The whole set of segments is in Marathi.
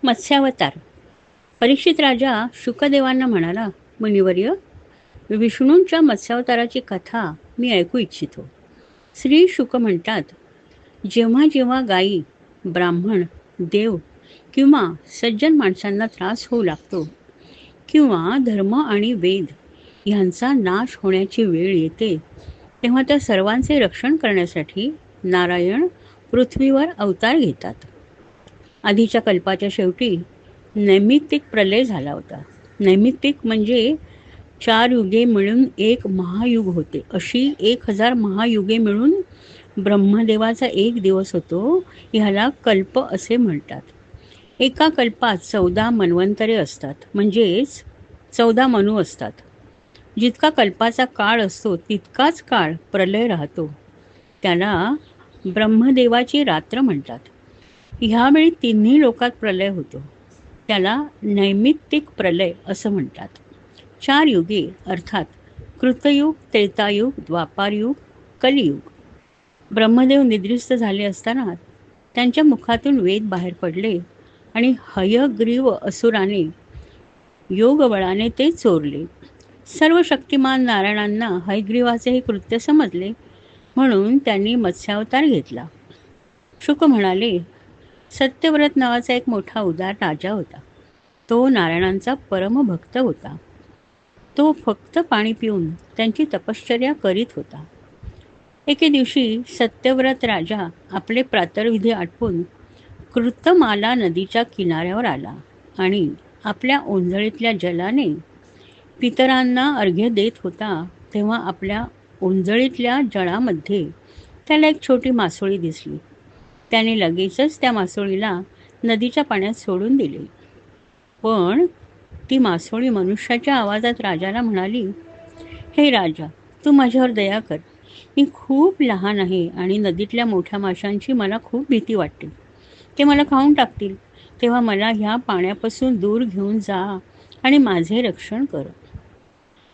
मत्स्यावतार. परीक्षित राजा शुकदेवांना म्हणाला, मुनिवर्य, विष्णूंच्या मत्स्यावताराची कथा मी ऐकू इच्छितो. श्री शुक म्हणतात, जेव्हा जेव्हा गायी, ब्राह्मण, देव किंवा सज्जन माणसांना त्रास होऊ लागतो किंवा धर्म आणि वेद ह्यांचा नाश होण्याची वेळ येते, तेव्हा त्या सर्वांचे रक्षण करण्यासाठी नारायण पृथ्वीवर अवतार घेतात. आधीच्या कल्पाच्या शेवटी नैमित्तिक प्रलय झाला होता. नैमित्तिक म्हणजे 4 युगे मिळून एक महायुग होते. अशी 1000 महायुगे मिळून ब्रह्मदेवाचा एक दिवस होतो. ह्याला कल्प असे म्हणतात. एका कल्पात 14 मन्वंतरे असतात, म्हणजेच 14 मनू असतात. जितका कल्पाचा काळ असतो तितकाच काळ प्रलय राहतो. त्याला ब्रह्मदेवाची रात्र म्हणतात. ह्यावेळी तिन्ही लोकात प्रलय होतो. त्याला नैमित्तिक प्रलय असं म्हणतात. 4 युगे अर्थात कृतयुग, त्रेतायुग, द्वापारयुग, कलियुग. ब्रह्मदेव निद्रिस्त झाले असताना त्यांच्या मुखातून वेद बाहेर पडले आणि हयग्रीव असुराने योगबळाने ते चोरले. सर्व शक्तिमान नारायणांना हयग्रीवाचे हे कृत्य समजले, म्हणून त्यांनी मत्स्यावतार घेतला. शुक म्हणाले, सत्यव्रत नावाचा एक मोठा उदार राजा होता. तो नारायणांचा परमभक्त होता. तो फक्त पाणी पिऊन त्यांची तपश्चर्या करीत होता. एके दिवशी सत्यव्रत राजा आपले प्रातर्विधी आटपून कृतमाला नदीच्या किनाऱ्यावर आला आणि आपल्या ओंजळीतल्या जलाने पितरांना अर्घ्य देत होता. तेव्हा आपल्या ओंजळीतल्या जळामध्ये त्याला एक छोटी मासोळी दिसली. त्याने लगेचच त्या मासोळीला नदीच्या पाण्यात सोडून दिले. पण ती मासोळी मनुष्याच्या आवाजात राजाला म्हणाली, हे राजा, तू माझ्यावर दया कर. मी खूप लहान आहे आणि नदीतल्या मोठ्या माशांची मला खूप भीती वाटते. ते मला खाऊन टाकतील. तेव्हा मला ह्या पाण्यापासून दूर घेऊन जा आणि माझे रक्षण कर.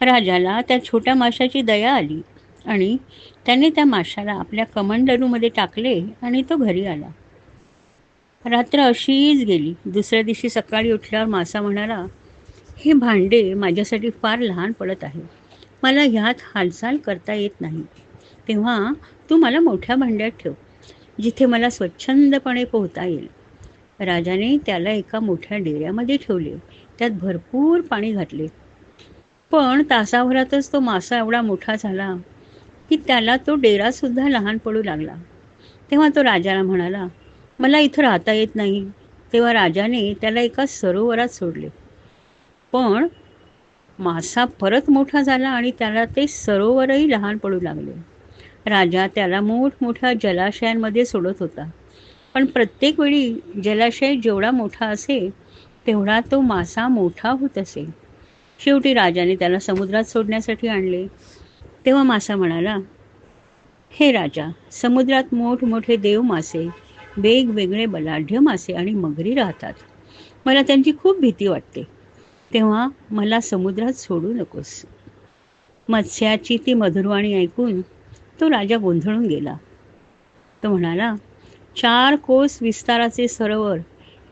राजाला त्या छोट्या माशाची दया आली आणि त्याने त्या माशाला आपल्या कमंडलूमध्ये टाकले आणि तो घरी आला. रात्र अशीच गेली. दुसऱ्या दिवशी सकाळी उठल्यावर मासा म्हणाला, हे भांडे माझ्यासाठी फार लहान पडत आहे. मला ह्यात हालचाल करता येत नाही. तेव्हा तू मला मोठ्या भांड्यात ठेव, जिथे मला स्वच्छंदपणे पोहता येईल. राजाने त्याला एका मोठ्या डेऱ्यामध्ये ठेवले. त्यात भरपूर पाणी घातले. पण तासाभरातच तो मासा एवढा मोठा झाला की त्याला तो डेरासुद्धा लहान पडू लागला. तेव्हा तो राजाला म्हणाला, मला इथं राहता येत नाही. तेव्हा राजाने त्याला एका सरोवरात सोडले. पण मासा परत मोठा झाला आणि त्याला ते सरोवरही लहान पडू लागले. राजा त्याला मोठमोठ्या जलाशयांमध्ये सोडत होता. पण प्रत्येक वेळी जलाशय जेवढा मोठा असे तेवढा तो मासा मोठा होत असे. शेवटी राजाने त्याला समुद्रात सोडण्यासाठी आणले. तेव्हा मासा म्हणाला, हे राजा, समुद्रात मोठमोठे देव मासे, वेगवेगळे बलाढ्य मासे आणि मगरी राहतात. मला त्यांची खूप भीती वाटते. तेव्हा मला समुद्रात सोडू नकोस. मत्स्याची ती मधुरवाणी ऐकून तो राजा गोंधळून गेला. तो म्हणाला, 4 कोस विस्ताराचे सरोवर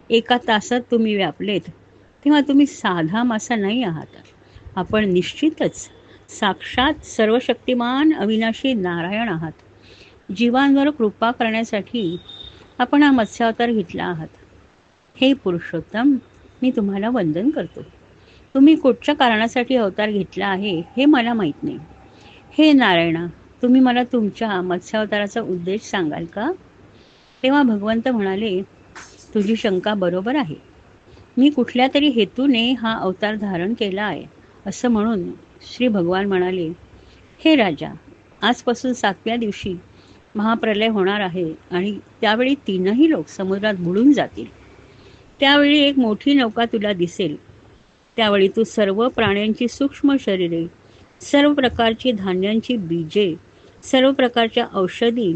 एका तासात तुम्ही व्यापलेत, तेव्हा तुम्ही साधा मासा नाही आहात. आपण निश्चितच साक्षात सर्वशक्तिमान अविनाशी नारायण आहात. जीवांवर कृपा करण्यासाठी आपण हा मत्स्यावतार घेतला आहात. हे पुरुषोत्तम, मी तुम्हाला वंदन करतो. तुम्ही कुठच्या कारणासाठी अवतार घेतला आहे हे मला माहीत नाही. हे नारायणा, तुम्ही मला तुमच्या मत्स्यावताराचा उद्देश सांगाल का? तेव्हा भगवंत म्हणाले, तुझी शंका बरोबर आहे. मी कुठल्या तरी हेतूने हा अवतार धारण केला आहे. असं म्हणून श्री भगवान म्हणाले, हे राजा, आजपासून 7व्या दिवशी महाप्रलय होणार आहे आणि त्यावेळी 3ही लोक समुद्रात बुडून जातील. त्यावेळी एक मोठी नौका तुला दिसेल. त्यावेळी तू सर्व प्राण्यांची सूक्ष्म शरीरे, सर्व प्रकारची धान्यांची बीजे, सर्व प्रकारच्या औषधी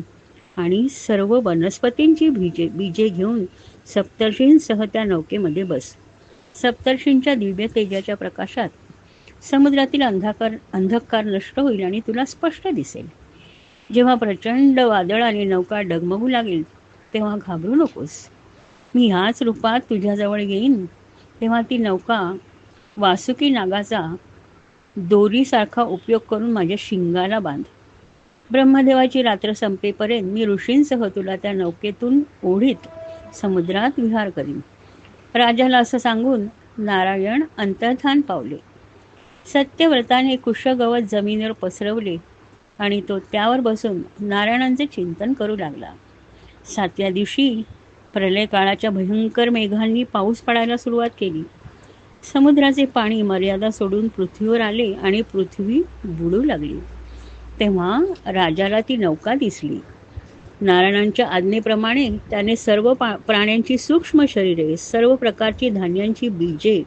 आणि सर्व वनस्पतींची बीजे घेऊन सप्तर्षींसह त्या नौकेमध्ये बस. सप्तर्षींच्या दिव्य तेजाच्या प्रकाशात समुद्रातील अंधकार नष्ट होईल आणि तुला स्पष्ट दिसेल. जेव्हा प्रचंड वादळाने नौका डगमगू लागेल तेव्हा घाबरू नकोस. मी ह्याच रूपात तुझ्याजवळ येईन तेव्हा ती नौका वासुकी नागाचा दोरीसारखा उपयोग करून माझ्या शिंगाला बांध. ब्रह्मदेवाची रात्र संपेपर्यंत मी ऋषींसह तुला त्या नौकेतून ओढीत समुद्रात विहार करीन. राजाला असं सांगून नारायण अंतर्धान पावले. सत्यव्रताने कुशगवत जमिनीवर पसरवले आणि तो त्यावर बसून नारायणांचे चिंतन करू लागला. 7व्या दिवशी प्रलय काळाच्या भयंकर मेघांनी पाऊस पडायला सुरुवात केली. समुद्राचे पाणी मर्यादा सोडून पृथ्वीवर आले आणि पृथ्वी बुडू लागली. तेव्हा राजाला ती नौका दिसली. नारायणांच्या आज्ञेप्रमाणे त्याने सर्व प्राण्यांची सूक्ष्म शरीरे, सर्व प्रकारची धान्यांची बीजे,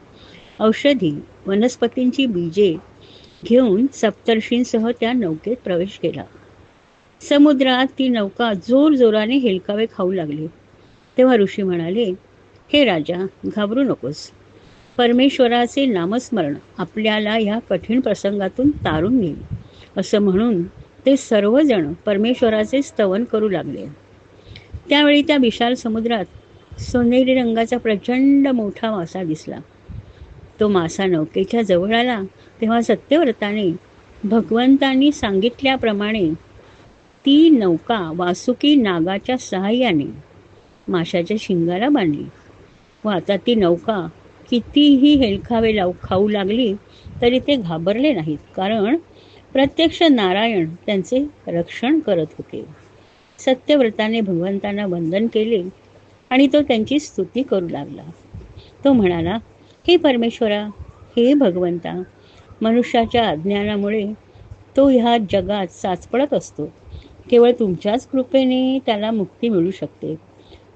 औषधी वनस्पतींची बीजे घेऊन सप्तर्षींसह त्या नौकेत प्रवेश केला. समुद्रात ती नौका जोरजोराने हेलकावे खाऊ लागली. तेव्हा ऋषी म्हणाले, हे राजा, घाबरू नकोस. परमेश्वराचे नामस्मरण आपल्याला या कठीण प्रसंगातून तारून नेईल. असं म्हणून ते सर्वजण परमेश्वराचे स्तवन करू लागले. त्यावेळी त्या विशाल समुद्रात सोनेरी रंगाचा प्रचंड मोठा मासा दिसला. तो मासा नौकेच्या जवळ आला तेव्हा सत्यव्रताने भगवंतांनी सांगितल्याप्रमाणे ती नौका वासुकी नागाच्या सहाय्याने माशाच्या शिंगाला बांधली व आता ती नौका कितीही हेलखावे खाऊ लागली तरी ते घाबरले नाहीत, कारण प्रत्यक्ष नारायण त्यांचे रक्षण करत होते. सत्यव्रताने भगवंतांना वंदन केले आणि तो त्यांची स्तुती करू लागला. तो म्हणाला, हे परमेश्वरा, हे भगवंता, मनुष्याच्या अज्ञानामुळे तो ह्या जगात साचपडत असतो. केवळ तुमच्याच कृपेने त्याला मुक्ती मिळू शकते.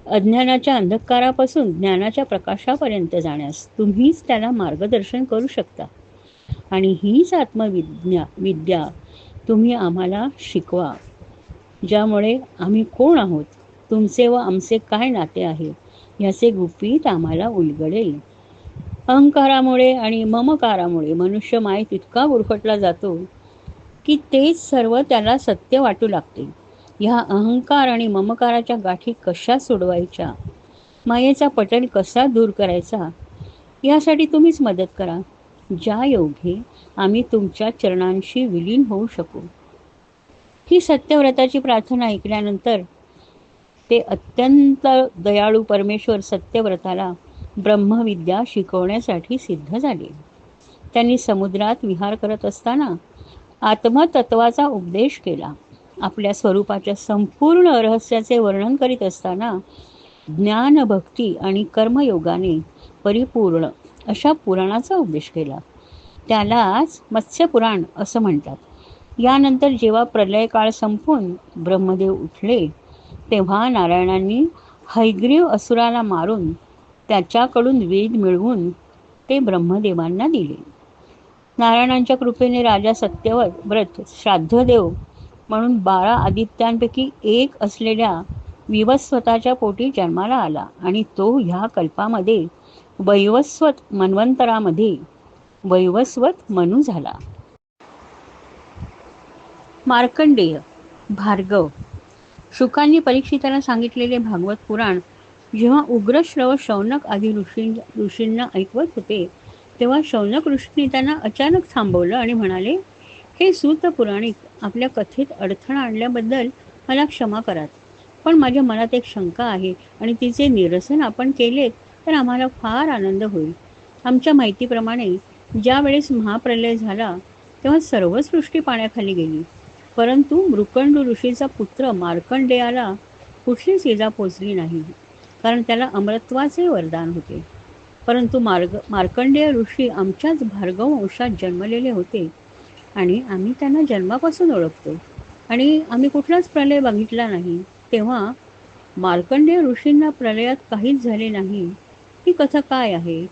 अज्ञानाच्या अंधकारापासून ज्ञानाच्या प्रकाशापर्यंत जाण्यास तुम्हीच त्याला मार्गदर्शन करू शकता आणि हीच विद्या तुम्ही आम्हाला शिकवा, ज्यामुळे आम्ही कोण आहोत, तुमचे व आमचे काय नाते आहे याचे गुपित आम्हाला उलगडेल. अहंकारामुळे आणि ममकारामुळे मनुष्य मायेत इतका गुरफटला जातो की तेच सर्व त्याला सत्य वाटू लागते. ह्या अहंकार आणि ममकाराच्या गाठी कशा सोडवायच्या, मायेचा पटल कसा दूर करायचा, यासाठी तुम्हीच मदत करा, ज्या योगे आम्ही तुमच्या चरणांशी विलीन होऊ शकू. ही सत्यव्रताची प्रार्थना ऐकल्यानंतर ते अत्यंत दयाळू परमेश्वर सत्यव्रताला ब्रह्मविद्या शिकवण्यासाठी सिद्ध झाले. त्यांनी समुद्रात विहार करत असताना आत्मतत्वाचा उपदेश केला. आपल्या स्वरूपाच्या संपूर्ण रहस्याचे वर्णन करीत असताना ज्ञान, भक्ती आणि कर्मयोगाने परिपूर्ण अशा पुराणाचा उपदेश केला. त्यालाच मत्स्यपुराण असं म्हणतात. यानंतर जेव्हा प्रलय काळ संपून ब्रह्मदेव उठले तेव्हा नारायणांनी हयग्रीव असुराला मारून त्याच्याकडून वेद मिळवून ते ब्रह्मदेवांना दिले. नारायणांच्या कृपेने राजा सत्यव्रत श्राद्धदेव म्हणून 12 आदित्यांपैकी एक असलेल्या विवस्वताच्या पोटी जन्माला आला आणि तो ह्या कल्पामध्ये वैवस्वत मन्वंतरामध्ये वैवस्वत मनु झाला. मार्कंडेय, भार्गव. शुकांनी परीक्षिताला सांगितलेले भागवत पुराण जेव्हा उग्रश्रव शौनक आदी ऋषींना ऐकवत होते तेव्हा शौनक ऋषींनी त्यांना अचानक थांबवलं आणि म्हणाले, हे सूत पुराणिक, आपल्या कथेत अडथळा आणल्याबद्दल मला क्षमा करात, पण माझ्या मनात एक शंका आहे आणि तिचे निरसन आपण केलेत तर आम्हाला फार आनंद होईल. आमच्या माहितीप्रमाणे ज्या वेळेस महाप्रलय झाला तेव्हा सर्व सृष्टी पाण्याखाली गेली, परंतु मृकंड ऋषीचा पुत्र मार्कंडेयाला कुठलीच इजा पोचली नाही, कारण त्याला अमरत्वाचे वरदान होते. परंतु मार्कंडेय ऋषी आमच्याच भार्गव वंशात जन्मलेले होते आणि आम्ही त्यांना जन्मापासून ओळखतो आणि आम्ही कुठलाच प्रलय बघितला नाही. तेव्हा मार्कंडेय ऋषींना प्रलयात काहीच झाले नाही, ही कथा काय आहे?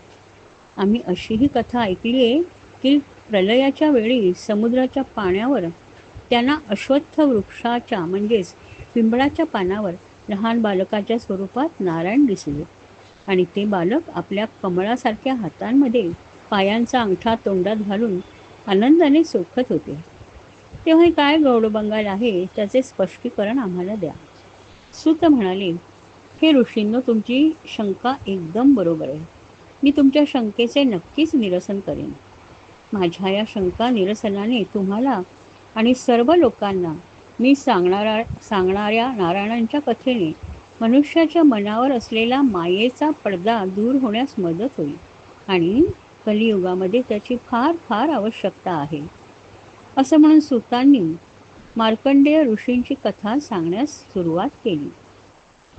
आम्ही अशीही कथा ऐकली आहे की प्रलयाच्या वेळी समुद्राच्या पाण्यावर त्यांना अश्वत्थ वृक्षाच्या म्हणजेच पिंपळाच्या पानावर लहान बालकाच्या स्वरूपात नारायण दिसले आणि ते बालक आपल्या कमळासारख्या हातांमध्ये पायांचा अंगठा तोंडात घालून आनंदाने सोखत होते. तेव्हा काय गौडबंगाल आहे त्याचे स्पष्टीकरण आम्हाला द्या. सूत म्हणाले, हे ऋषींनो, तुमची शंका एकदम बरोबर आहे. मी तुमच्या शंकेचे नक्कीच निरसन करेन. माझ्या या शंका निरसनाने तुम्हाला आणि सर्व लोकांना मी सांगणाऱ्या नारायणांच्या कथेने मनुष्याच्या मनावर असलेला मायेचा पडदा दूर होण्यास मदत होईल आणि कलियुगामध्ये त्याची फार फार आवश्यकता आहे. असं म्हणून सुतांनी मार्कंडेय ऋषींची कथा सांगण्यास सुरुवात केली.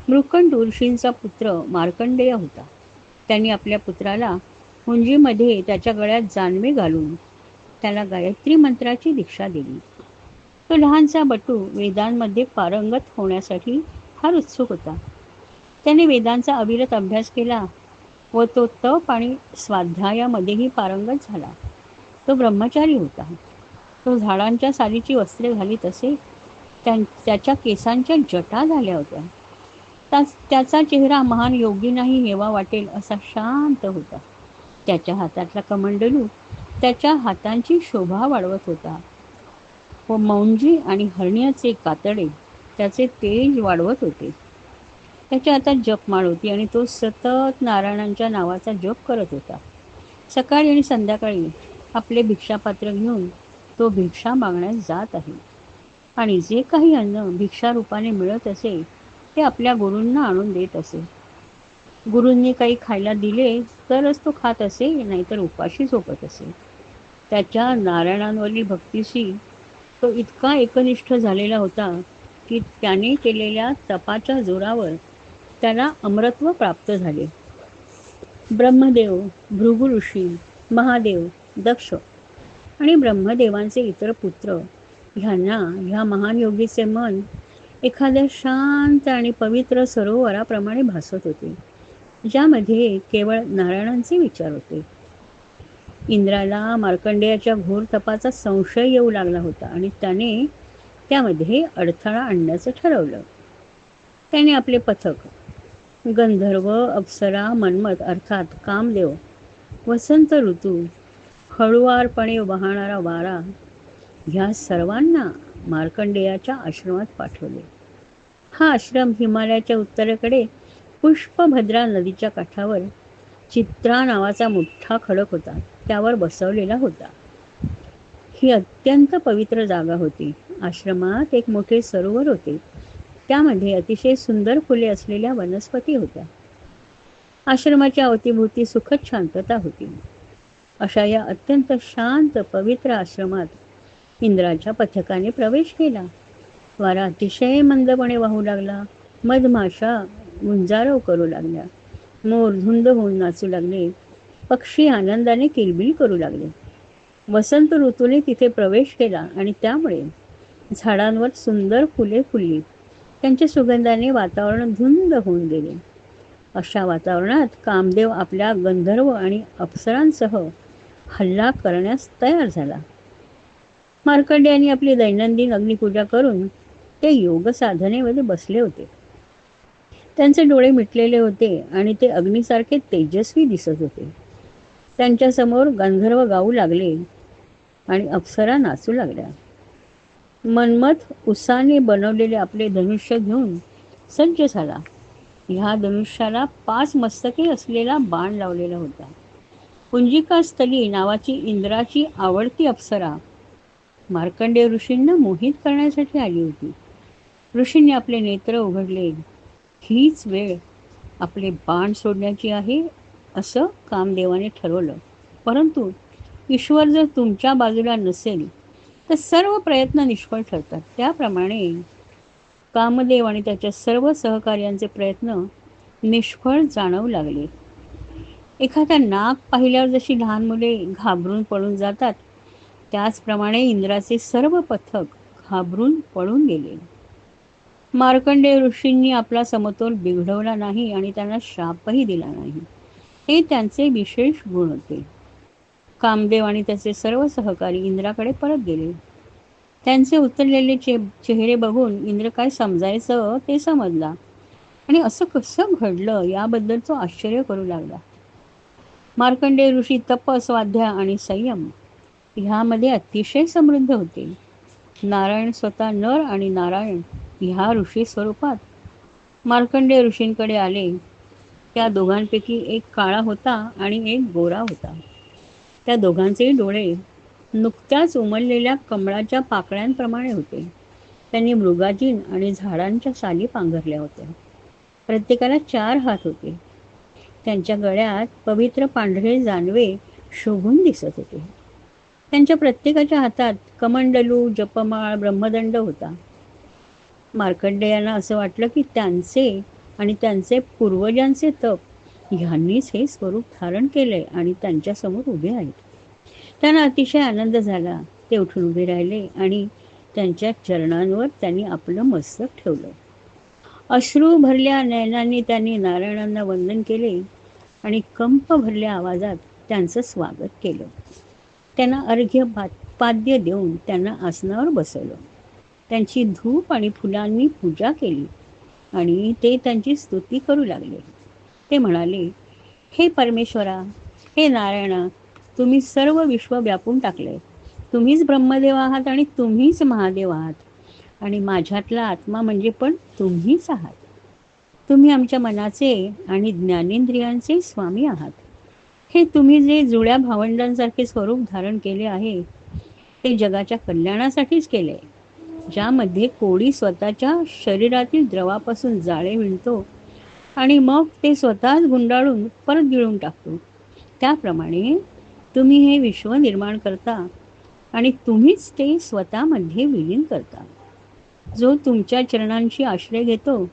मृकंड ऋषींचा पुत्र मार्कंडेय होता. त्यांनी आपल्या पुत्राला मुंजीमध्ये त्याच्या गळ्यात जानवे घालून त्याला गायत्री मंत्राची दीक्षा दिली. तो लहानसा बटू वेदांमध्ये पारंगत होण्यासाठी फार उत्सुक होता. त्याने वेदांचा अविरत अभ्यास केला व तो तप आणि स्वाध्यायामध्येही पारंगत झाला. तो ब्रह्मचारी होता. तो झाडांच्या सालीची वस्त्रे घालीत असे. त्याच्या केसांच्या जटा झाल्या होत्या. त्याचा चेहरा महान योगींनाही हेवा वाटेल असा शांत होता. त्याच्या हातातला कमंडलू त्याच्या हातांची शोभा वाढवत होता व मौंजी आणि हरण्याचे कातडे त्याचे तेज वाढवत होते. त्याच्या हातात जपमाळ होती आणि तो सतत नारायणांच्या नावाचा जप करत होता. सकाळी आणि संध्याकाळी आपले भिक्षापात्र घेऊन तो भिक्षा मागण्यास जात आहे आणि जे काही अन्न भिक्षा रूपाने मिळत असे ते आपल्या गुरूंना आणून देत असे. गुरूंनी काही खायला दिले तरच तो खात असे, नाहीतर उपाशी झोपत असे. त्याच्या नारायणांवरील भक्तीशी तो इतका एकनिष्ठ झालेला होता की त्याने केलेल्या तपाच्या जोरावर त्याला अमरत्व प्राप्त झाले. ब्रह्मदेव, भृगु ऋषी, महादेव, दक्ष आणि ब्रह्मदेवांचे इतर पुत्र ह्यांना ह्या महान योगीचे मन एखाद्या शांत आणि पवित्र सरोवराप्रमाणे भासत होते, ज्यामध्ये केवळ नारायणांचे विचार होते. इंद्राला मार्कंडेयाच्या घोर तपाचा संशय येऊ लागला होता आणि त्याने त्यामध्ये अडथळा आणण्याचं ठरवलं. त्याने आपले पथक गंधर्व, अप्सरा, मन्मथ अर्थात कामदेव, वसंत ऋतू, हळुवारपणे वाहणारा वारा ह्या सर्वांना मार्कंडेयाच्या आश्रमात पाठवले. हा आश्रम हिमालयाच्या उत्तरेकडे पुष्पभद्रा नदीच्या काठावर चित्रा नावाचा मोठा खडक होता, त्यावर बसवलेला होता. ही अत्यंत पवित्र जागा होती. आश्रमात एक मोठे सरोवर होते. त्यामध्ये अतिशय सुंदर फुले असलेल्या वनस्पती होत्या. आश्रमाच्या अवतीभोवती सुखद शांतता होती. अशा या अत्यंत शांत पवित्र आश्रमात इंद्राच्या पथकाने प्रवेश केला. वारा अतिशय मंदपणे वाहू लागला. मधमाशा गुंजारव करू लागल्या. मोर धुंद होऊन नाचू लागले. पक्षी आनंदाने किलबिल करू लागले. वसंत ऋतूने तिथे प्रवेश केला आणि त्यामुळे झाडांवर सुंदर फुले फुलली. त्यांच्या सुगंधाने वातावरण धुंद होऊन गेले. अशा वातावरणात कामदेव आपल्या गंधर्व आणि अप्सरांसह हल्ला करण्यास तयार झाला. मार्कंडेयाने आपली दैनंदिन अग्निपूजा करून ते योग साधनेमध्ये बसले होते. त्यांचे डोळे मिटलेले होते आणि ते अग्नीसारखे तेजस्वी दिसत होते. त्यांच्यासमोर गंधर्व गाऊ लागले आणि अप्सरा नाचू लागल्या. मन्मथ उसाने बनवलेले आपले धनुष्य घेऊन सज्ज झाला. ह्या धनुष्याला 5 मस्तके असलेला बाण लावलेला होता. पुंजिका स्थली नावाची इंद्राची आवडती अप्सरा मार्कंडेय ऋषींना मोहित करण्यासाठी आली होती. ऋषींनी आपले नेत्र उघडले. हीच वेळ आपले बाण सोडण्याची आहे असं कामदेवाने ठरवलं. परंतु ईश्वर जर तुमच्या बाजूला नसेल तर सर्व प्रयत्न निष्फळ ठरतात. त्याप्रमाणे कामदेव आणि त्याच्या सर्व सहकार्यांचे प्रयत्न निष्फळ जाणवू लागले. एखादा नाग पाहिल्यावर जशी लहान मुले घाबरून पळून जातात, त्याचप्रमाणे इंद्राचे सर्व पथक घाबरून पळून गेले. मार्कंडेय ऋषींनी आपला समतोल बिघडवला नाही आणि त्यांना शापही दिला नाही. हे त्यांचे विशेष गुण होते. कामदेव आणि त्याचे सर्व सहकारी इंद्राकडे परत गेले. त्यांचे उतरलेले चेहरे बघून इंद्र काय समजायचं ते समजला आणि असं कसं घडलं याबद्दल तो आश्चर्य करू लागला. मार्कंडेय ऋषी तप, स्वाध्याय आणि संयम ह्यामध्ये अतिशय समृद्ध होते. नारायण स्वतः नर आणि नारायण ह्या ऋषी स्वरूपात मार्कंडेय ऋषींकडे आले. त्या दोघांपैकी एक काळा होता आणि एक गोरा होता. त्या दोघांचेही डोळे नुकत्याच उमललेल्या कमळाच्या पाकळ्यांप्रमाणे होते. त्यांनी मृगाजीन आणि झाडांच्या साली पांघरल्या होत्या. प्रत्येकाला 4 हात होते. त्यांच्या गळ्यात पवित्र पांढरे जानवे शोभून दिसत होते. त्यांच्या प्रत्येकाच्या हातात कमंडलू, जपमाळ, ब्रह्मदंड होता. मार्कंडेयांना असं वाटलं की त्यांचे आणि त्यांचे पूर्वजांचे तप ह्यांनीच हे स्वरूप धारण केलंय आणि त्यांच्यासमोर उभे आहेत. त्यांना अतिशय आनंद झाला. ते उठून उभे राहिले आणि त्यांच्या चरणांवर त्यांनी आपलं मस्तक ठेवलं. अश्रू भरल्या नयनांनी त्यांनी नारायणांना वंदन केले आणि कंप भरल्या आवाजात त्यांचं स्वागत केलं. त्यांना अर्घ्य पाद्य देऊन त्यांना आसनावर बसवलं. त्यांची धूप आणि फुलांनी पूजा केली आणि ते त्यांची स्तुती करू लागले. ते म्हणाले, हे परमेश्वरा, हे नारायणा, तुम्ही सर्व विश्व व्यापून टाकले. तुम्हीच ब्रह्मदेव आहात आणि तुम्हीच महादेव आहात आणि माझ्यातला आत्मा म्हणजे पण तुम्हीच आहात. तुम्ही आमच्या मनाचे आणि ज्ञानेंद्रियांचे स्वामी आहात. हे तुम्ही जे जुळ्या भावंडांसारखे स्वरूप धारण केले आहे ते जगाच्या कल्याणासाठीच केले. ज्यामध्ये कोळी स्वतःच्या शरीरातील द्रवापासून जाळे विणतो आणि मग ते स्वतःच गुंडाळून परत गिळून टाकतो, त्याप्रमाणे तुम्ही हे विश्व निर्माण करता आणि तुम्हीच ते स्वतःमध्ये विलीन करता. जो तुमच्या चरणांशी आश्रय घेतो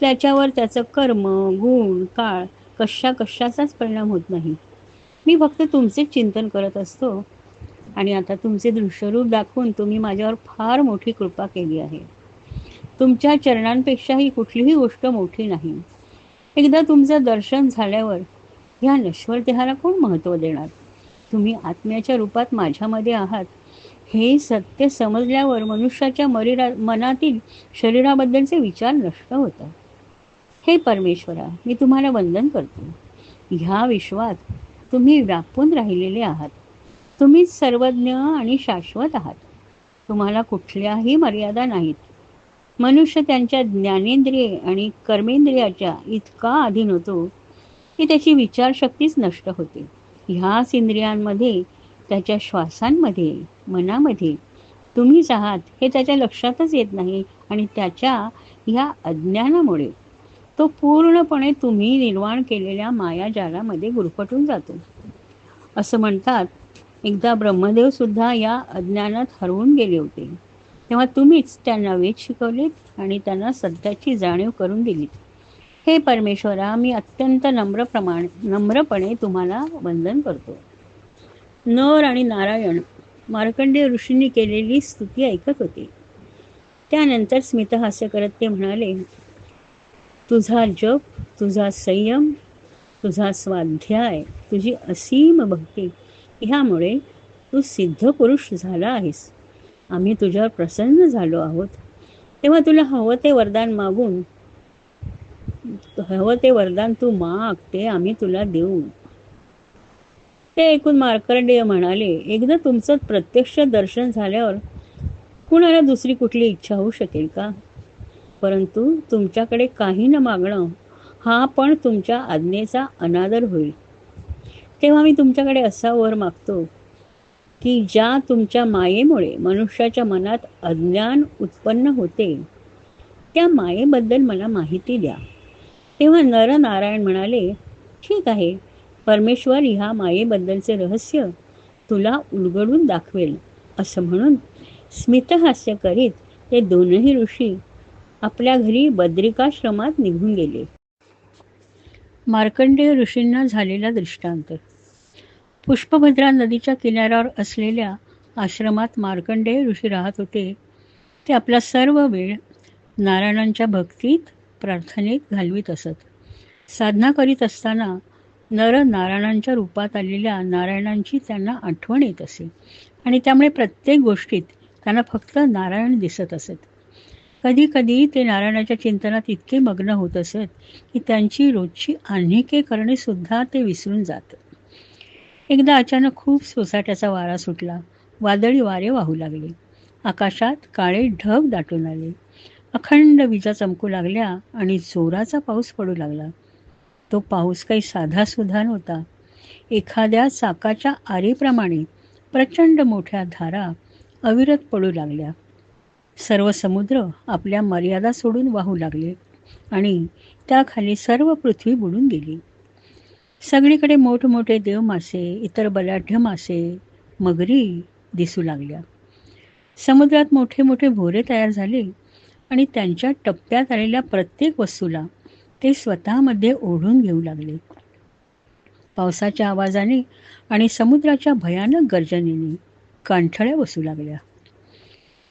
त्याच्यावर त्याचं कर्म, गुण, काळ कशाचाच परिणाम होत नाही. मी फक्त तुमचेच चिंतन करत असतो आणि आता तुमचे दृश्यरूप दाखवून तुम्ही माझ्यावर फार मोठी कृपा केली आहे. तुमच्या चरणांपेक्षाही कुठलीही गोष्ट मोठी नाही. एकदा तुमचं दर्शन झाल्यावर ह्या नश्वर देहाला कोण महत्त्व देणार? तुम्ही आत्म्याच्या रूपात माझ्यामध्ये आहात हे सत्य समजल्यावर मनुष्याच्या मनातील शरीराबद्दलचे विचार नष्ट होतात. हे परमेश्वरा, मी तुम्हाला वंदन करतो. ह्या विश्वात तुम्ही व्यापून राहिलेले आहात. तुम्हीच सर्वज्ञ आणि शाश्वत आहात. तुम्हाला कुठल्याही मर्यादा नाहीत. मनुष्य त्यांच्या ज्ञानेंद्रिये आणि कर्मेंद्रियाच्या इतका अधीन होतो की त्याची विचारशक्तीच नष्ट होते. ह्याच इंद्रियांमध्ये, त्याच्या श्वासांमध्ये, मनामध्ये तुम्हीच आहात हे त्याच्या लक्षातच येत नाही आणि त्याच्या ह्या अज्ञानामुळे तो पूर्णपणे तुम्ही निर्माण केलेल्या मायाजालामध्ये गुरफटून जातो. असं म्हणतात, एकदा ब्रह्मदेव सुद्धा या अज्ञानात हरवून गेले होते. तेव्हा तुम्हीच त्यांना वेद शिकवलेत आणि त्यांना सत्याची जाणीव करून दिलीत. हे परमेश्वरा, मी अत्यंत नम्रपणे तुम्हाला वंदन करतो. नर आणि नारायण मार्कंडेय ऋषींनी केलेली स्तुती ऐकत होते. त्यानंतर स्मितहास्य करत ते म्हणाले, तुझा जप, तुझा संयम, तुझा स्वाध्याय, तुझी असीम भक्ती ह्यामुळे तू सिद्ध पुरुष झाला आहेस. आम्ही तुझ्यावर प्रसन्न झालो आहोत. तेव्हा तुला हवं ते वरदान तू माग, ते आम्ही तुला देऊ. ते ऐकून मार्कंडेय म्हणाले, एकदा तुमचं प्रत्यक्ष दर्शन झाल्यावर कुणाला दुसरी कुठली इच्छा होऊ शकेल का? परंतु तुमच्याकडे काही न मागणं हा पण तुमच्या आज्ञेचा अनादर होईल. तेव्हा मी तुमच्याकडे असा वर मागतो की ज्या तुमच्या मायेमुळे मनुष्याच्या मनात अज्ञान उत्पन्न होते त्या मायेबद्दल मला माहिती द्या. तेव्हा नरनारायण म्हणाले, ठीक आहे, परमेश्वर ह्या मायेबद्दलचे रहस्य तुला उलगडून दाखवेल. असं म्हणून स्मितहास्य करीत ते दोनही ऋषी आपल्या घरी बद्रिकाश्रमात निघून गेले. मार्कंडेय ऋषींना झालेला दृष्टांत. पुष्पभद्रा नदीच्या किनाऱ्यावर असलेल्या आश्रमात मार्कंडेय ऋषी राहत होते. ते आपला सर्व वेळ नारायणांच्या भक्तीत, प्रार्थनेत घालवीत असत. साधना करीत असताना नरनारायणांच्या रूपात आलेल्या नारायणांची त्यांना आठवण येत असे आणि त्यामुळे प्रत्येक गोष्टीत त्यांना फक्त नारायण दिसत असत. कधी कधी ते नारायणाच्या चिंतनात इतके मग्न होत असत की त्यांची रोजची आन्हिके करणे सुद्धा ते विसरून जात. एकदा अचानक खूप सोसाट्याचा वारा सुटला. वादळी वारे वाहू लागले. आकाशात काळे ढग दाटून आले. अखंड विजा चमकू लागल्या आणि जोराचा पाऊस पडू लागला. तो पाऊस काही साधासुद्धा नव्हता. एखाद्या चाकाच्या आरेप्रमाणे प्रचंड मोठ्या धारा अविरत पडू लागल्या. सर्व समुद्र आपल्या मर्यादा सोडून वाहू लागले आणि त्याखाली सर्व पृथ्वी बुडून गेली. सगळीकडे मोठमोठे देवमासे, इतर बलाढ्य मासे, मगरी दिसू लागल्या. समुद्रात मोठे मोठे भोरे तयार झाले आणि त्यांच्या टप्प्यात आलेल्या प्रत्येक वस्तूला ते स्वतःमध्ये ओढून घेऊ लागले. पावसाच्या आवाजाने आणि समुद्राच्या भयानक गर्जनेने कानठळ्या बसू लागल्या.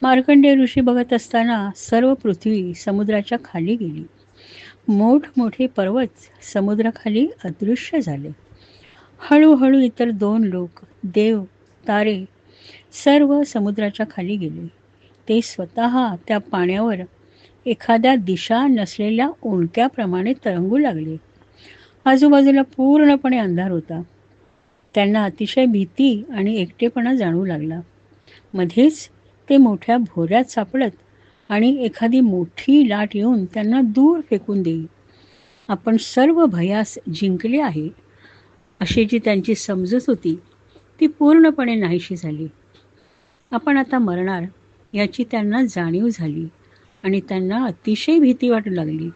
मार्कंडेय ऋषी बघत असताना सर्व पृथ्वी समुद्राच्या खाली गेली. मोठमोठे पर्वत समुद्राखाली अदृश्य झाले. हळूहळू इतर 2 लोक, देव, तारे सर्व समुद्राच्या खाली गेले. ते स्वतः त्या पाण्यावर एखाद्या दिशा नसलेल्या ओंडक्याप्रमाणे तरंगू लागले. आजूबाजूला पूर्णपणे अंधार होता. त्यांना अतिशय भीती आणि एकटेपणा जाणवू लागला. मध्येच ते मोठ्या भोऱ्यात सापडत आणि एखादी मोठी लाट येऊन त्यांना दूर फेकून देई. आपण सर्व भयास जिंकले आहे अशी जी त्यांची समजूत होती ती पूर्णपणे नाहीशी झाली. आपण आता मरणार याची त्यांना जाणीव झाली आणि त्यांना अतिशय भीती वाटू लागली.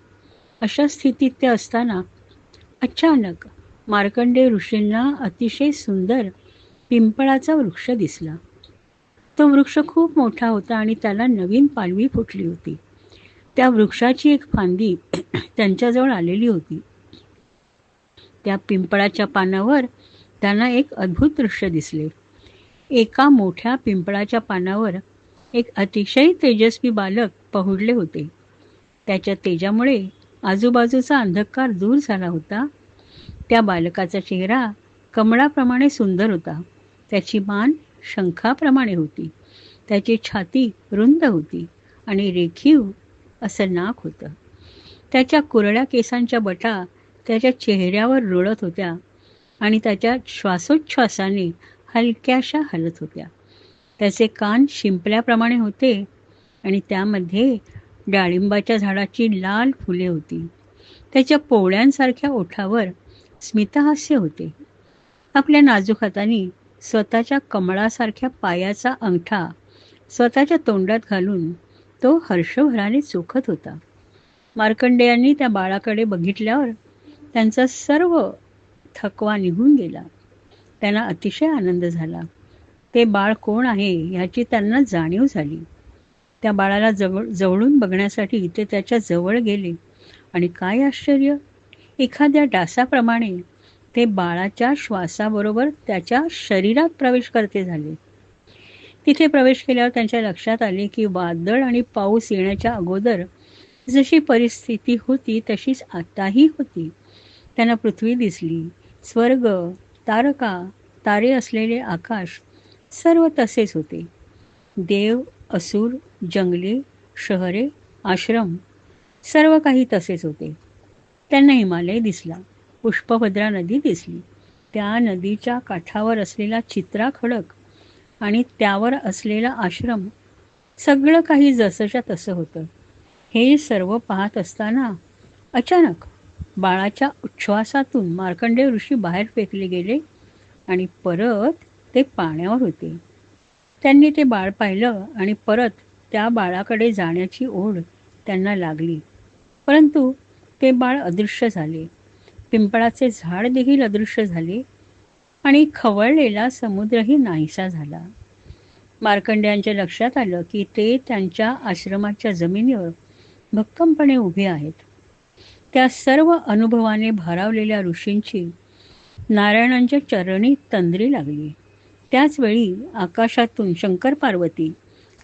अशा स्थितीत ते असताना अचानक मार्कंडेय ऋषींना अतिशय सुंदर पिंपळाचा वृक्ष दिसला. तो वृक्ष खूप मोठा होता आणि त्याला नवीन पालवी फुटली होती. त्या वृक्षाची एक फांदी त्यांच्याजवळ आलेली होती. त्या पिंपळाच्या पानावर त्यांना एक अद्भुत दृश्य दिसले. एका मोठ्या पिंपळाच्या पानावर एक अतिशय तेजस्वी बालक पहुडले होते. त्याच्या तेजामुळे आजूबाजूचा अंधकार दूर झाला होता. त्या बालकाचा चेहरा कमळाप्रमाणे सुंदर होता. त्याची मान शंखाप्रमाणे होती. त्याची छाती रुंद होती आणि रेखीव असं नाक होतं. त्याच्या कुरळ्या केसांच्या बटा त्याच्या चेहऱ्यावर रुळत होत्या आणि त्याच्या श्वासोच्छ्वासाने हलक्याशा हलत होत्या. त्याचे कान शिंपल्याप्रमाणे होते आणि त्यामध्ये डाळिंबाच्या झाडाची लाल फुले होती. त्याच्या पोवळ्यांसारख्या ओठावर स्मितहास्य होते. आपल्या नाजूक हाताने स्वतःच्या कमळासारख्या पायाचा अंगठा स्वतःच्या तोंडात घालून तो हर्षभराने चोखत होता. मार्कंडेयांनी त्या बाळाकडे बघितल्यावर त्यांचा सर्व थकवा निघून गेला. त्यांना अतिशय आनंद झाला. ते बाळ कोण आहे ह्याची त्यांना जाणीव झाली. त्या बाळाला जवळून बघण्यासाठी ते त्याच्या जवळ गेले आणि काय आश्चर्य, एखाद्या डासाप्रमाणे ते बाळाच्या श्वासाबरोबर त्याच्या शरीरात प्रवेश करते झाले. तिथे प्रवेश केल्यावर त्यांच्या लक्षात आले की वादळ आणि पाऊस येण्याच्या अगोदर जशी परिस्थिती होती तशीच आताही होती. त्यांना पृथ्वी दिसली. स्वर्ग, तारका, तारे असलेले आकाश सर्व तसेच होते. देव, असुर, जंगले, शहरे, आश्रम सर्व काही तसेच होते. त्यांना हिमालय दिसला. पुष्पभद्रा नदी दिसली. त्या नदीच्या काठावर असलेला चित्रा खडक आणि त्यावर असलेला आश्रम सगळं काही जसंच्या तसं होतं. हे सर्व पाहत असताना अचानक बाळाच्या उच्छ्वासातून मार्कंडेय ऋषी बाहेर फेकले गेले आणि परत ते पाण्यावर होते. त्यांनी ते बाळ पाहिलं आणि परत त्या बाळाकडे जाण्याची ओढ त्यांना लागली. परंतु ते बाळ अदृश्य झाले. पिंपळाचे झाड देखील अदृश्य झाले आणि खवळलेला समुद्रही नाहीसा झाला. मार्कंडेयांच्या लक्षात आलं की ते त्यांच्या आश्रमाच्या जमिनीवर भक्कमपणे उभे आहेत. त्या सर्व अनुभवाने भारावलेल्या ऋषींची नारायणांच्या चरणी तंद्री लागली. त्याचवेळी आकाशातून शंकर पार्वती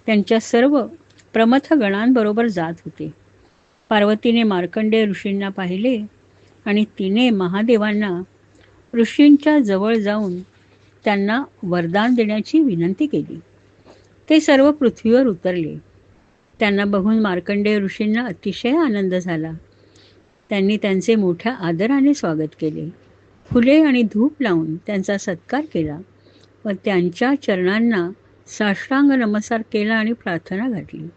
त्यांच्या सर्व प्रमथ गणांबरोबर जात होते. पार्वतीने मार्कंडेय ऋषींना पाहिले आणि तिने महादेवांना ऋषींच्या जवळ जाऊन त्यांना वरदान देण्याची विनंती केली. ते सर्व पृथ्वीवर उतरले. त्यांना बघून मार्कंडेय ऋषींना अतिशय आनंद झाला. त्यांनी त्यांचे मोठ्या आदराने स्वागत केले. फुले आणि धूप लावून त्यांचा सत्कार केला व त्यांच्या चरणांना साष्टांग नमस्कार केला आणि प्रार्थना घातली.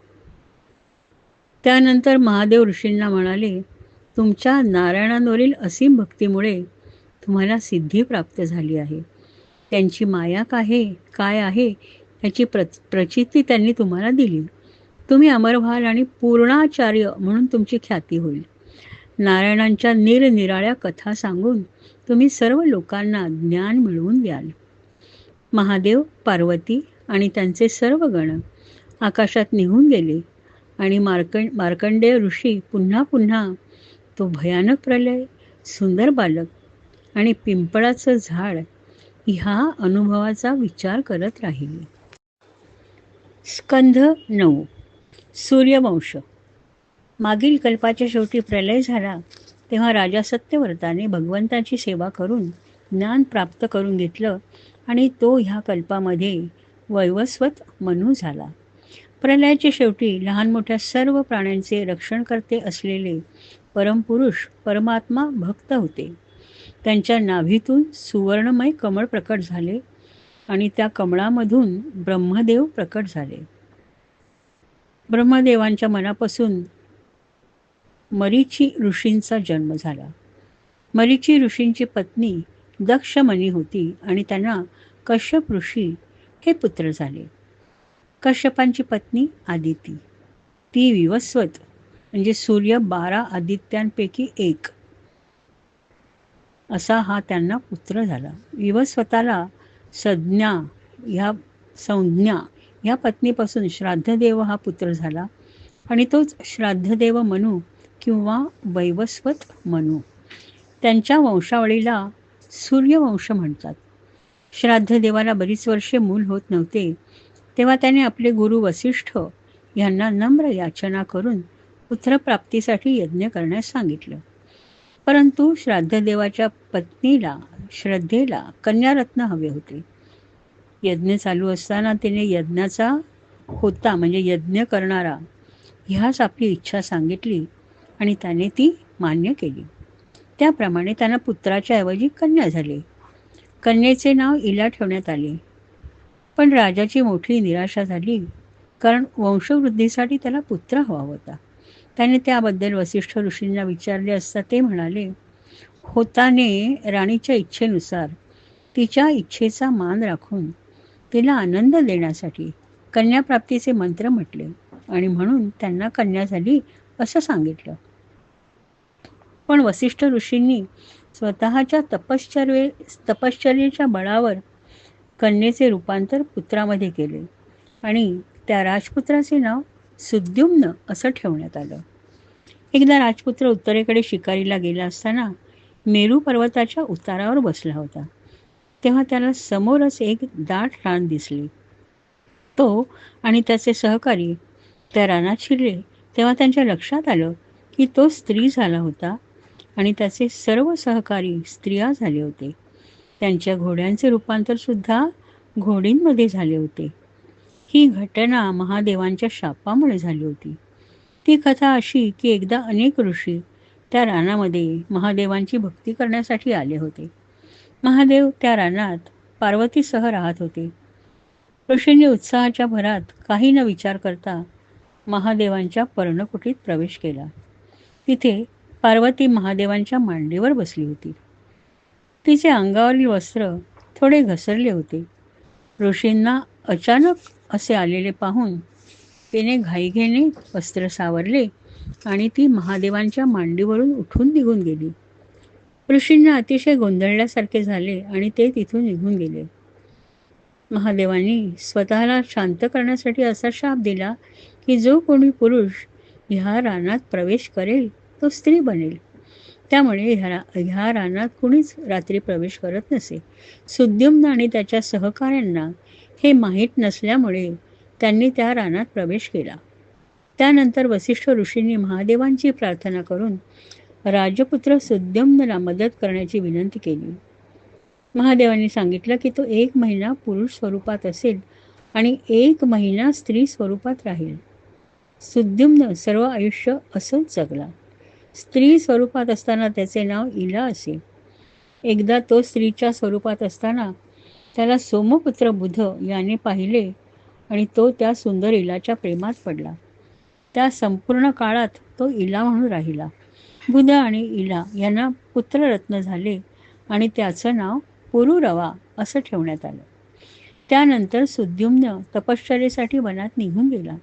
त्यानंतर महादेव ऋषींना म्हणाले, तुमच्या नारायणांवरील असीम भक्तीमुळे तुम्हाला सिद्धी प्राप्त झाली आहे. त्यांची माया काय आहे याची प्रचिती त्यांनी तुम्हाला दिली. तुम्ही अमर व्हाल आणि पूर्णाचार्य म्हणून तुमची ख्याती होईल. नारायणांच्या निरनिराळ्या कथा सांगून तुम्ही सर्व लोकांना ज्ञान मिळवून द्याल. महादेव, पार्वती आणि त्यांचे सर्व गण आकाशात निघून गेले आणि मार्कंडेय ऋषी पुन्हा पुन्हा तो भयानक प्रलय, सुंदर बालक आणि पिंपळाचं झाड ह्या अनुभवाचा विचार करत राहिले. स्कंध 9. सूर्यवंश. मागील कल्पाच्या शेवटी प्रलय झाला तेव्हा राजा सत्यव्रताने भगवंताची सेवा करून ज्ञान प्राप्त करून घेतलं आणि तो ह्या कल्पामध्ये वैवस्वत मनू झाला. प्रलयाच्या शेवटी लहान मोठ्या सर्व प्राण्यांचे रक्षण करते असलेले परमपुरुष परमात्मा भक्त होते. त्यांच्या नाभीतून सुवर्णमय कमळ प्रकट झाले आणि त्या कमळामधून ब्रह्मदेव प्रकट झाले. ब्रह्मदेवांच्या मनापासून मरीची ऋषींचा जन्म झाला. मरीची ऋषींची पत्नी दक्षमणी होती आणि त्यांना कश्यप ऋषी हे पुत्र झाले. कश्यपांची पत्नी आदिती, ती विवस्वत म्हणजे सूर्य 12 आदित्यांपैकी एक असा हा त्यांना पुत्र झाला. विवस्वताला संज्ञा ह्या पत्नीपासून श्राद्धदेव हा पुत्र झाला आणि तोच श्राद्धदेव मनू किंवा वैवस्वत मनू. त्यांच्या वंशावळीला सूर्यवंश म्हणतात. श्राद्धदेवाला बरीच वर्षे मूल होत नव्हते तेव्हा त्याने आपले गुरु वसिष्ठ यांना नम्र याचना करून पुत्रप्राप्तीसाठी यज्ञ करण्यास सांगितलं. परंतु श्राद्धदेवाच्या पत्नीला श्रद्धेला कन्यारत्न हवे होते. यज्ञ चालू असताना तिने यज्ञाचा होता म्हणजे यज्ञ करणारा ह्याच आपली इच्छा सांगितली आणि त्याने ती मान्य केली. त्याप्रमाणे त्यांना पुत्राच्या ऐवजी कन्या झाली. कन्येचे नाव इला ठेवण्यात आले. पण राजाची मोठी निराशा झाली कारण वंशवृद्धीसाठी त्याला पुत्र हवा होता. त्याने त्याबद्दल वसिष्ठ ऋषींना विचारले असता ते म्हणाले, होताने राणीच्या इच्छेनुसार तिच्या इच्छेचा मान राखून तिला आनंद देण्यासाठी कन्याप्राप्तीचे मंत्र म्हटले आणि म्हणून त्यांना कन्या झाली असं सांगितलं. पण वसिष्ठ ऋषींनी स्वतःच्या तपश्चर्येच्या बळावर कन्येचे रूपांतर पुत्रामध्ये केले आणि त्या राजपुत्राचे नाव सुद्युम्न असं ठेवण्यात आलं. एकदा राजपुत्र उत्तरेकडे शिकारीला गेला असताना मेरू पर्वताच्या उतारावर बसला होता. तेव्हा त्याला समोरच एक दाट रान दिसली. तो आणि त्याचे सहकारी त्या रानात शिरले तेव्हा त्यांच्या लक्षात आलं की तो स्त्री झाला होता आणि त्याचे सर्व सहकारी स्त्रिया झाले होते. त्यांच्या घोड्यांचे रूपांतर सुद्धा घोडींमध्ये झाले होते. ही घटना महादेवांच्या शापामुळे झाली होती. ती कथा अशी की एकदा अनेक ऋषी त्या रानामध्ये महादेवांची भक्ती करण्यासाठी आले होते. महादेव त्या रानात पार्वतीसह राहत होते. ऋषींनी उत्साहाच्या भरात काही न विचार करता महादेवांच्या पर्णकुटीत प्रवेश केला. तिथे पार्वती महादेवांच्या मांडीवर बसली होती. तिचे अंगावरील वस्त्र थोडे घसरले होते. ऋषींना अचानक असे आलेले पाहून तिने घाईघाईने वस्त्र सावरले आणि ती महादेवांच्या मांडीवरून उठून निघून गेली. ऋषींना अतिशय गोंधळल्यासारखे झाले आणि ते तिथून निघून गेले. महादेवांनी स्वतःला शांत करण्यासाठी असा शाप दिला की जो कोणी पुरुष ह्या रानात प्रवेश करेल तो स्त्री बनेल. त्यामुळे ह्या रानात कुणीच रात्री प्रवेश करत नसे. सुद्युम्न आणि त्याच्या सहकाऱ्यांना हे माहीत नसल्यामुळे त्यांनी त्या रानात प्रवेश केला. त्यानंतर वसिष्ठ ऋषींनी महादेवांची प्रार्थना करून राजपुत्र सुद्युम्नला मदत करण्याची विनंती केली. महादेवांनी सांगितलं की तो 1 महिना पुरुष स्वरूपात असेल आणि 1 महिना स्त्री स्वरूपात राहील. सुद्युम्न सर्व आयुष्य असंच जगला. स्त्री स्वरूपात असताना त्याचे नाव इला असे. एकदा तो स्त्रीच्या स्वरूपात असताना त्याला सोमपुत्र बुध याने पाहिले आणि तो त्या सुंदर इलाच्या प्रेमात पडला. त्या संपूर्ण काळात तो इला म्हणून राहिला. बुध आणि इला यांना पुत्ररत्न झाले आणि त्याचं नाव पुरुरवा असं ठेवण्यात आलं. त्यानंतर सुद्युम्न तपश्चर्येसाठी वनात निघून गेला.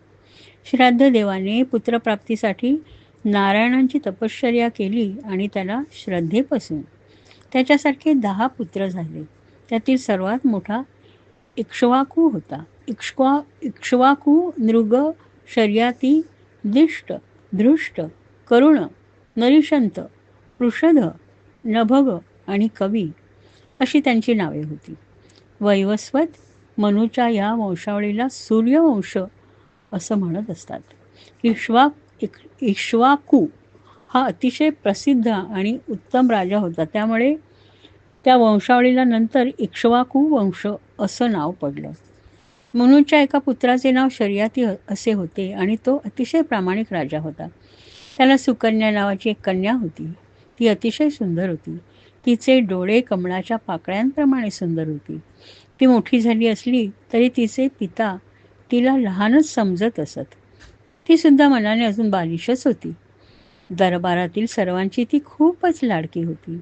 श्राद्ध देवाने पुत्रप्राप्तीसाठी नारायणांची तपश्चर्या केली आणि त्याला श्रद्धेपासून त्याच्यासारखे 10 पुत्र झाले. त्यातील सर्वात मोठा इक्ष्वाकू होता. इक्ष्वाकू नृग, शर्याती, दिष्ट, धृष्ट, करुण, नरिशंत, पृषध, नभग आणि कवी अशी त्यांची नावे होती. वैवस्वत मनूच्या या वंशावळीला सूर्यवंश असं म्हणत असतात. इक्ष्वाकू हा अतिशय प्रसिद्ध आणि उत्तम राजा होता. त्यामुळे त्या वंशावळीला नंतर इक्ष्वाकू वंश असं नाव पडलं. मनूच्या एका पुत्राचे नाव शर्याती असे होते आणि तो अतिशय प्रामाणिक राजा होता. त्याला सुकन्या नावाची एक कन्या होती. ती अतिशय सुंदर होती. तिचे डोळे कमळाच्या पाकळ्यांप्रमाणे सुंदर होती. ती मोठी झाली असली तरी तिचे पिता तिला लहानच समजत असत. ती सुद्धा मनाने अजून बालिशच होती. दरबारातील सर्वांची ती खूपच लाडकी होती.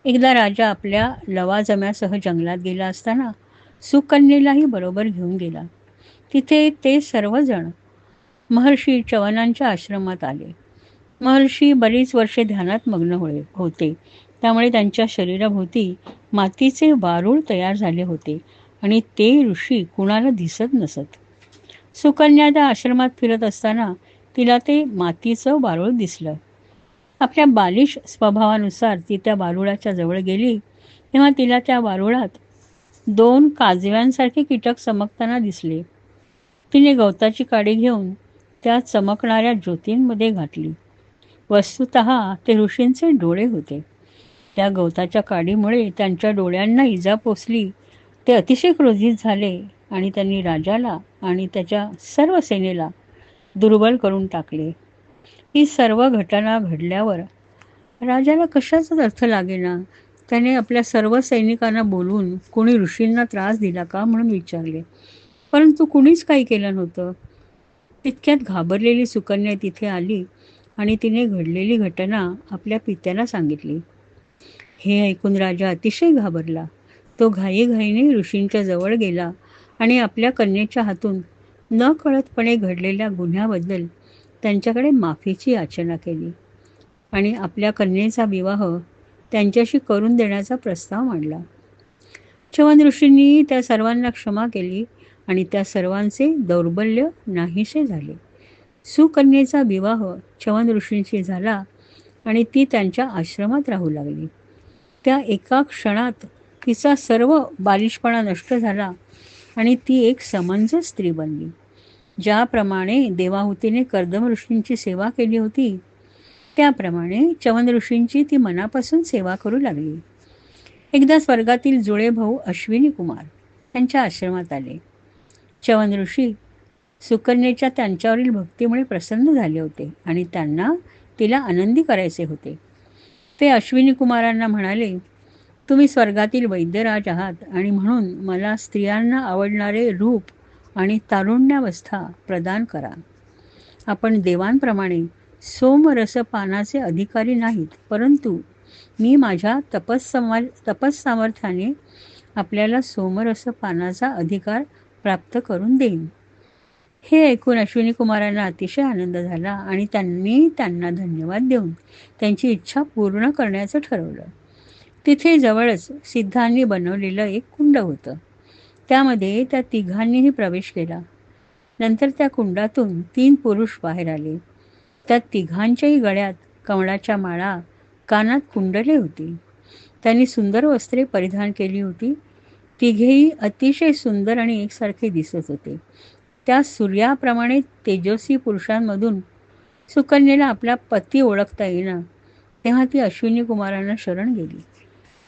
एकदा राजा आपल्या लवाजम्यासह जंगलात गेला असताना सुकन्येलाही बरोबर घेऊन गेला. तिथे ते सर्वजण महर्षी च्यवनांच्या आश्रमात आले. महर्षी बरीच वर्षे ध्यानात मग्न होते. त्यामुळे त्यांच्या शरीराभोवती मातीचे वारूळ तयार झाले होते आणि ते ऋषी कुणाला दिसत नसत. सुकन्या त्या आश्रमात फिरत असताना तिला ते मातीचं वारूळ दिसलं. आपल्या बालिश स्वभावानुसार ती त्या वारुळाच्या जवळ गेली तेव्हा तिला त्या वारुळात 2 काजव्यांसारखे कीटक चमकताना दिसले. तिने गवताची काडी घेऊन त्या चमकणाऱ्या ज्योतींमध्ये घातली. वस्तुतः ते ऋषींचे डोळे होते. त्या गवताच्या काडीमुळे त्यांच्या डोळ्यांना इजा पोचली. ते अतिशय क्रोधित झाले आणि त्यांनी राजाला आणि त्याच्या सर्व सेनेला दुर्बल करून टाकले. ही सर्व घटना घडल्यावर राजाला कशाचाच अर्थ लागेना. त्याने आपल्या सर्व सैनिकांना बोलवून कोणी ऋषींना त्रास दिला का म्हणून विचारले, परंतु कुणीच काही केलं नव्हतं. तितक्यात घाबरलेली सुकन्या तिथे आली आणि तिने घडलेली घटना आपल्या पित्याला सांगितली. हे ऐकून राजा अतिशय घाबरला. तो घाईघाईने ऋषींच्या जवळ गेला आणि आपल्या कन्येच्या हातून न कळतपणे घडलेल्या गुन्ह्याबद्दल त्यांच्याकडे माफीची याचना केली आणि आपल्या कन्येचा विवाह त्यांच्याशी करून देण्याचा प्रस्ताव मांडला. च्यवन ऋषींनी त्या सर्वांना क्षमा केली आणि त्या सर्वांचे दौर्बल्य नाहीसे झाले. सुकन्येचा विवाह च्यवन ऋषींशी झाला आणि ती त्यांच्या आश्रमात राहू लागली. त्या एका क्षणात तिचा सर्व बालिशपणा नष्ट झाला आणि ती एक समंजस स्त्री बनली. ज्याप्रमाणे देवाहुतीने कर्दम ऋषींची सेवा केली होती त्याप्रमाणे च्यवन ऋषींची ती मनापासून सेवा करू लागली. एकदा स्वर्गातील जुळे भाऊ अश्विनी कुमार त्यांच्या आश्रमात आले. च्यवन ऋषी सुकन्येच्या त्यांच्यावरील भक्तीमुळे प्रसन्न झाले होते आणि त्यांना तिला आनंदी करायचे होते. ते अश्विनी कुमारांना म्हणाले, तुम्ही स्वर्गातील वैद्यराज आहात आणि म्हणून मला स्त्रियांना आवडणारे रूप आणि तारुण्यावस्था प्रदान करा. आपण देवांप्रमाणे सोमरसपानाचे अधिकारी नाहीत, परंतु मी माझ्या तपस्सामर्थ्याने आपल्याला सोमरसपानाचा अधिकार प्राप्त करून देईन. हे ऐकून अश्विनी कुमारांना अतिशय आनंद झाला आणि त्यांनी त्यांना धन्यवाद देऊन त्यांची इच्छा पूर्ण करण्याचं ठरवलं. तिथे जवळच सिद्धांनी बनवलेलं एक कुंड होतं. त्यामध्ये त्या तिघांनीही प्रवेश केला. नंतर त्या कुंडातून 3 पुरुष बाहेर आले. त्या तिघांच्याही गळ्यात कमळाच्या माळा, कानात कुंडले होती. त्यांनी सुंदर वस्त्रे परिधान केली होती. तिघेही अतिशय सुंदर आणि एकसारखे दिसत होते. त्या सूर्याप्रमाणे तेजस्वी पुरुषांमधून सुकन्येला आपला पती ओळखता येईना तेव्हा ती अश्विनी कुमारांना शरण गेली.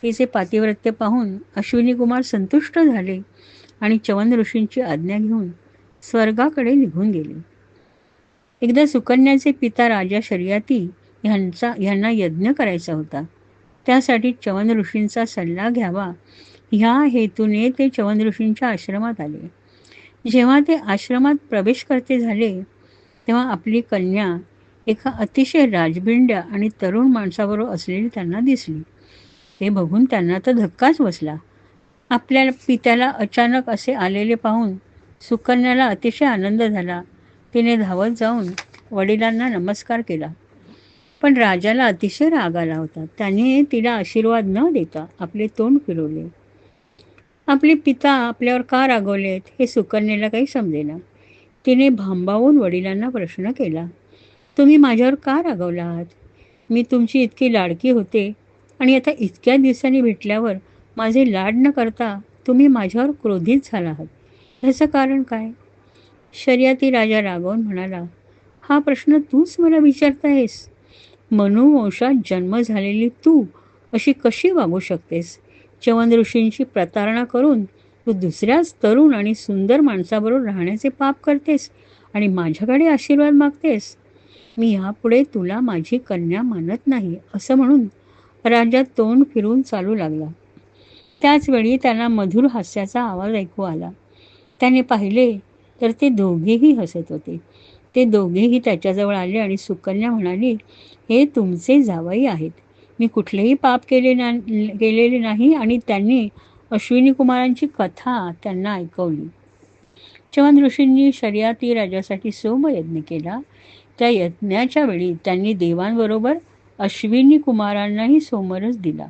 तिचे पातिव्रत्य पाहून अश्विनी कुमार संतुष्ट झाले आणि च्यवन ऋषींची आज्ञा घेऊन स्वर्गाकडे निघून गेले. एकदा सुकन्याचे पिता राजा शर्याती ह्यांना यज्ञ करायचा होता. त्यासाठी च्यवन ऋषींचा सल्ला घ्यावा ह्या हेतूने ते च्यवन ऋषींच्या आश्रमात आले. जेव्हा ते आश्रमात प्रवेश करते झाले तेव्हा आपली कन्या एका अतिशय राजबिंड्या आणि तरुण माणसाबरोबर असलेली त्यांना दिसली. ते बघून त्यांना तर धक्काच बसला. आपल्या पित्याला अचानक असे आलेले पाहून सुकन्याला अतिशय आनंद झाला. तिने धावत जाऊन वडिलांना नमस्कार केला. पण राजाला अतिशय राग आला होता. त्याने तिला आशीर्वाद न देता आपले तोंड फिरवले. आपले पिता आपल्यावर का रागवलेत हे सुकन्येला काही समजेना. तिने भांबावून वडिलांना प्रश्न केला, तुम्ही माझ्यावर का रागवला आहात? मी तुमची इतकी लाडकी होते आणि आता इतक्या दिवसांनी भेटल्यावर माझे लाड न करता तुम्ही माझ्यावर क्रोधित झाला आहात. ह्याचं कारण काय? शर्यती राजा रागवून म्हणाला, हा प्रश्न तूच मला विचारतायस? मनुवंशात जन्म झालेली तू अशी कशी वागू शकतेस? च्यवन ऋषींची प्रतारणा करून तू दुसऱ्याच तरुण आणि सुंदर माणसाबरोबर राहण्याचे पाप करतेस आणि माझ्याकडे आशीर्वाद मागतेस. मी यापुढे तुला माझी कन्या मानत नाही, असं म्हणून राजा तोंड फिरून चालू लागला. त्याचवेळी त्याला मधुर हास्याचा आवाज ऐकू आला. त्याने पाहिले तर ते दोघेही हसत होते. ते दोघेही त्याच्याजवळ आले आणि सुकन्या म्हणाली, हे तुमचे जावई आहेत. मी कुठलेही पाप केलेले नाही. आणि त्यांनी अश्विनी कुमारांची कथा त्यांना ऐकवली. च्यवन ऋषींनी शर्यती राजासाठी सोमयज्ञ केला. त्या यज्ञाच्या वेळी त्यांनी देवांबरोबर अश्विनी कुमारांनाही सोमरस दिला.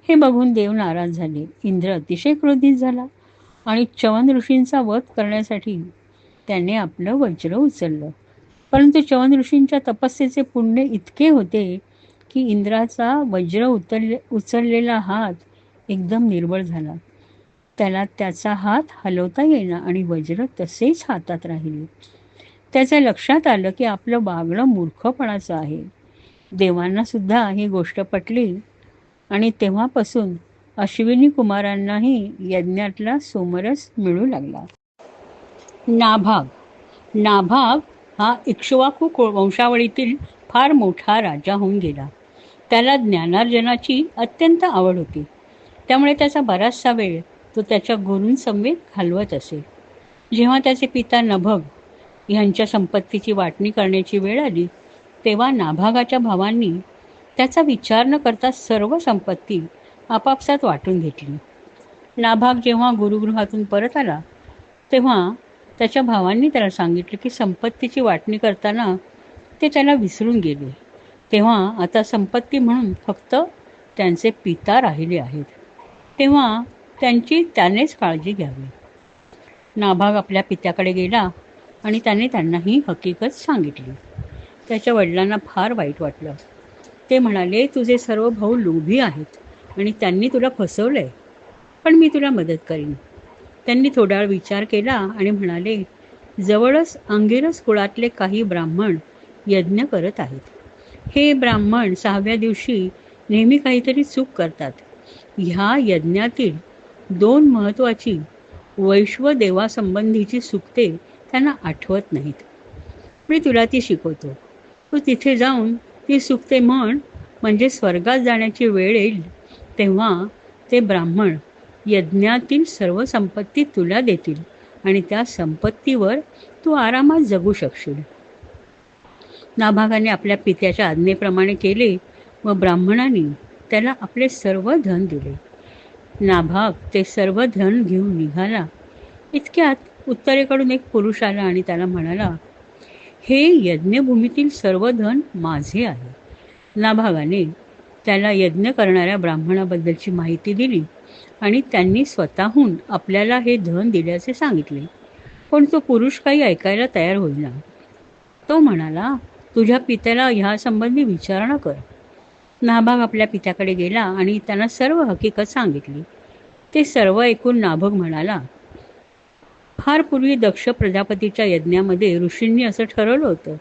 हे बघून देव नाराज झाले. इंद्र अतिशय क्रोधित झाला आणि च्यवन ऋषींचा वध करण्यासाठी त्याने आपलं वज्र उचललं. परंतु च्यवन ऋषींच्या तपस्येचे पुण्य इतके होते की इंद्राचा वज्र उचललेला हात एकदम निर्बळ झाला. त्याला त्याचा हात हलवता येईना आणि वज्र तसेच हातात राहिले. त्याच्या लक्षात आलं की आपलं वागणं मूर्खपणाचं आहे. देवांना सुद्धा ही गोष्ट पटली आणि तेव्हापासून अश्विनी कुमारांनाही यज्ञातला सोमरस मिळू लागला. नाभाग हा इक्ष्वाकू वंशावळीतील फार मोठा राजा होऊन गेला. त्याला ज्ञानार्जनाची अत्यंत आवड होती. त्यामुळे त्याचा बराचसा वेळ तो त्याच्या गुरूंसमवेत घालवत असे. जेव्हा त्याचे पिता नभग ह्यांच्या संपत्तीची वाटणी करण्याची वेळ आली, तेव्हा नाभागाच्या भावांनी त्याचा विचार न करता सर्व संपत्ती आपापसात वाटून घेतली. नाभाग जेव्हा गुरुगृहातून परत आला तेव्हा त्याच्या भावांनी त्याला सांगितले की संपत्तीची वाटणी करताना ते त्याला विसरून गेले. तेव्हा आता संपत्ती म्हणून फक्त त्यांचे पिता राहिले आहेत. तेव्हा त्यांची त्यानेच काळजी घ्यावी. नाभाग आपल्या पित्याकडे गेला आणि त्याने त्यांना ही हकीकत सांगितली. त्याच्या वडिलांना फार वाईट वाटलं. ते म्हणाले, तुझे सर्व भाऊ लोभी आहेत आणि त्यांनी तुला फसवलंय, पण मी तुला मदत करीन. त्यांनी थोडा वेळ विचार केला आणि म्हणाले, जवळच अंगिरस कुळातले काही ब्राह्मण यज्ञ करत आहेत. हे ब्राह्मण 6व्या दिवशी नेहमी काहीतरी चूक करतात. ह्या यज्ञातील 2 महत्त्वाची वैश्वदेवासंबंधीची सुक्ते त्यांना आठवत नाहीत. मी तुला ती शिकवतो. तू तिथे जाऊन ती सुक्ते म्हण, म्हणजे स्वर्गात जाण्याची वेळ येईल तेव्हा ते ब्राह्मण यज्ञातील सर्व संपत्ती तुला देतील आणि त्या संपत्तीवर तू आरामात जगू शकशील. नाभागाने आपल्या पित्याच्या आज्ञेप्रमाणे केले व ब्राह्मणांनी त्याला आपले सर्व धन दिले. नाभाग ते सर्व धन घेऊन निघाला. इतक्यात उत्तरेकडून एक पुरुष आला आणि त्याला म्हणाला, हे यज्ञभूमीतील सर्व धन माझे आहे. नाभागाने त्याला यज्ञ करणाऱ्या ब्राह्मणाबद्दलची माहिती दिली आणि त्यांनी स्वतःहून आपल्याला हे धन दिल्याचे सांगितले. पण तो पुरुष काही ऐकायला तयार होईना. तो म्हणाला, तुझ्या पित्याला ह्यासंबंधी विचारणा कर. नाभाग आपल्या पित्याकडे गेला आणि त्यांना सर्व हकीकत सांगितली. ते सर्व ऐकून नाभाग म्हणाला, फार पूर्वी दक्ष प्रजापतीच्या यज्ञामध्ये ऋषींनी असं ठरवलं होतं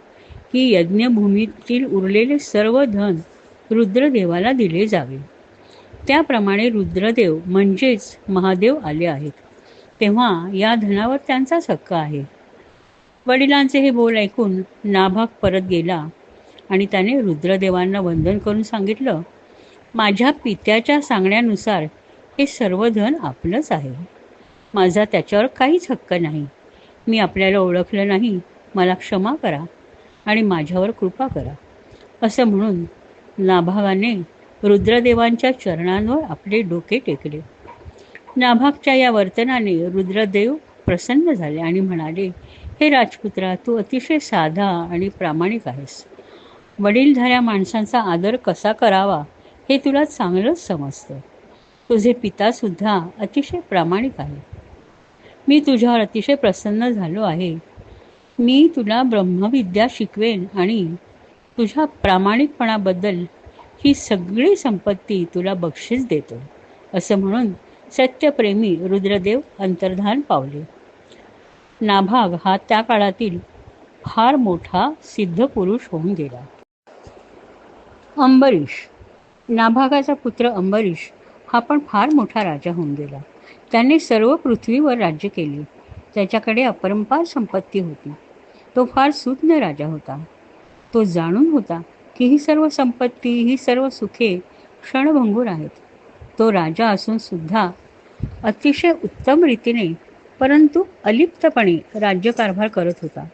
की यज्ञभूमीतील उरलेले सर्व धन रुद्रदेवाला दिले जावे. त्याप्रमाणे रुद्रदेव म्हणजेच महादेव आले आहेत. तेव्हा या धनावर त्यांचाच हक्क आहे. वडिलांचे हे बोल ऐकून नाभाग परत गेला आणि त्याने रुद्रदेवांना वंदन करून सांगितलं, माझ्या पित्याच्या सांगण्यानुसार हे सर्व धन आपलंच आहे. माझा त्याच्यावर काहीच हक्क नाही. मी आपल्याला ओळखलं नाही, मला क्षमा करा. आणि माझ्यावर कृपा करा. असं म्हणून नाभागाने रुद्रदेवांच्या चरणांवर आपले डोके टेकले. नाभागच्या या वर्तनाने रुद्रदेव प्रसन्न झाले आणि म्हणाले, हे राजपुत्रा, तू अतिशय साधा आणि प्रामाणिक आहेस. वडीलधाऱ्या माणसांचा आदर कसा करावा हे तुला चांगलंच समजतं. तुझे पितासुद्धा अतिशय प्रामाणिक आहे. मी तुझ्यावर अतिशय प्रसन्न झालो आहे. मी तुला ब्रह्मविद्या शिकवेन आणि तुझ्या प्रामाणिकपणाबद्दल ही सगळी संपत्ती तुला बक्षीस देतो. असं म्हणून सत्यप्रेमी रुद्रदेव अंतर्धान पावले. नाभाग हा त्या काळातील फार मोठा सिद्ध पुरुष होऊन गेला. अंबरीष. नाभागाचा पुत्र अंबरीष हा पण फार मोठा राजा होऊन गेला. त्याने सर्व पृथ्वीवर राज्य केले. त्याच्याकडे अपरंपार संपत्ती होती. तो फार सुज्ञ राजा होता. तो जाणून होता की ही सर्व संपत्ती, ही सर्व सुखे क्षणभंगूर आहेत. तो राजा असून सुद्धा अतिशय उत्तम रीतीने परंतु अलिप्तपणे राज्यकारभार करत होता.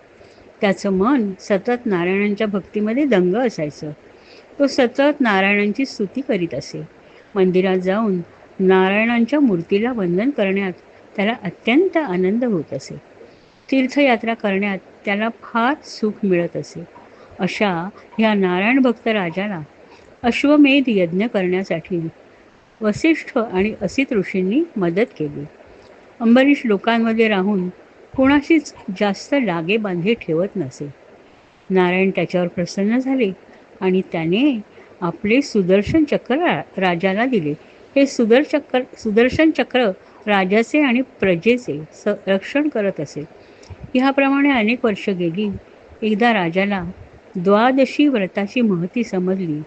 त्याचं मन सतत नारायणांच्या भक्तीमध्ये दंग असायचं. तो सतत नारायणांची स्तुती करीत असे. मंदिरात जाऊन नारायणांच्या मूर्तीला वंदन करण्यात त्याला अत्यंत आनंद होत असे. तीर्थयात्रा करण्यात त्याला फार सुख मिळत असे. अशा ह्या नारायण भक्त राजाला अश्वमेध यज्ञ करण्यासाठी वसिष्ठ आणि असित ऋषींनी मदत केली. अंबरीष लोकांमध्ये राहून कोणाशीच जास्त लागे बांधे ठेवत नसे. नारायण त्याच्यावर प्रसन्न झाले आणि त्याने आपले सुदर्शन चक्र राजाला दिले. हे सुदर्शन चक्र राजाचे आणि प्रजेचे रक्षण करत असे. ह्याप्रमाणे अनेक वर्ष गेली. एकदा राजाला द्वादशी व्रताची महती समजली.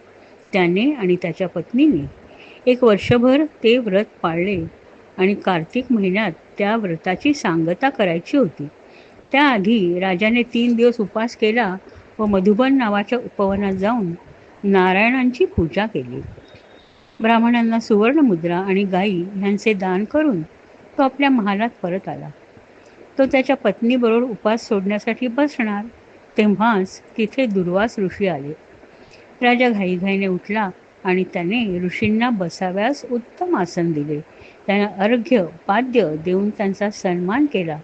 त्याने आणि त्याच्या पत्नीने एक वर्षभर ते व्रत पाळले आणि कार्तिक महिन्यात त्या व्रताची सांगता करायची होती. त्याआधी राजाने 3 दिवस उपवास केला व मधुबन नावाच्या उपवनात जाऊन नारायणांची पूजा केली. ब्राह्मणांना सुवर्ण मुद्रा आणि गायी ह्यांचे दान करून तो आपल्या महालात परत आला. तो त्याच्या पत्नीबरोबर उपवास सोडण्यासाठी बसणार तेव्हाच तिथे दुर्वास ऋषी आले. राजा घाईघाईने उठला आणि त्याने ऋषींना बसाव्यास उत्तम आसन दिले. त्यांना अर्घ्य पाद्य देऊन त्यांचा सन्मान केला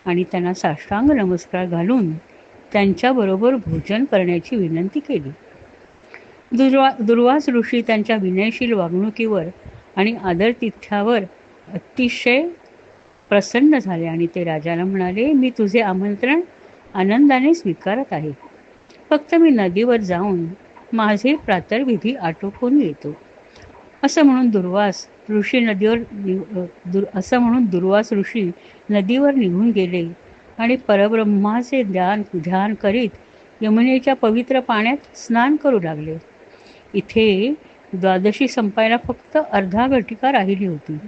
आणि त्यांना साष्टांग नमस्कार घालून त्यांच्याबरोबर भोजन करण्याची विनंती केली. दुर्वास ऋषी त्यांच्या विनयशील वागणुकीवर आणि आदरातिथ्यावर अतिशय प्रसन्न झाले आणि ते राजाला म्हणाले, मी तुझे आमंत्रण आनंदाने स्वीकारत आहे. फक्त मी नदीवर जाऊन माझे प्रातर्विधी आटोपून येतो. असं म्हणून दुर्वास ऋषी नदीवर निघून गेले आणि परब्रह्माचे ध्यान करीत यमुनेच्या पवित्र पाण्यात स्नान करू लागले. इथे द्वादशी संपायला फक्त अर्धा घटिका राहिली होती.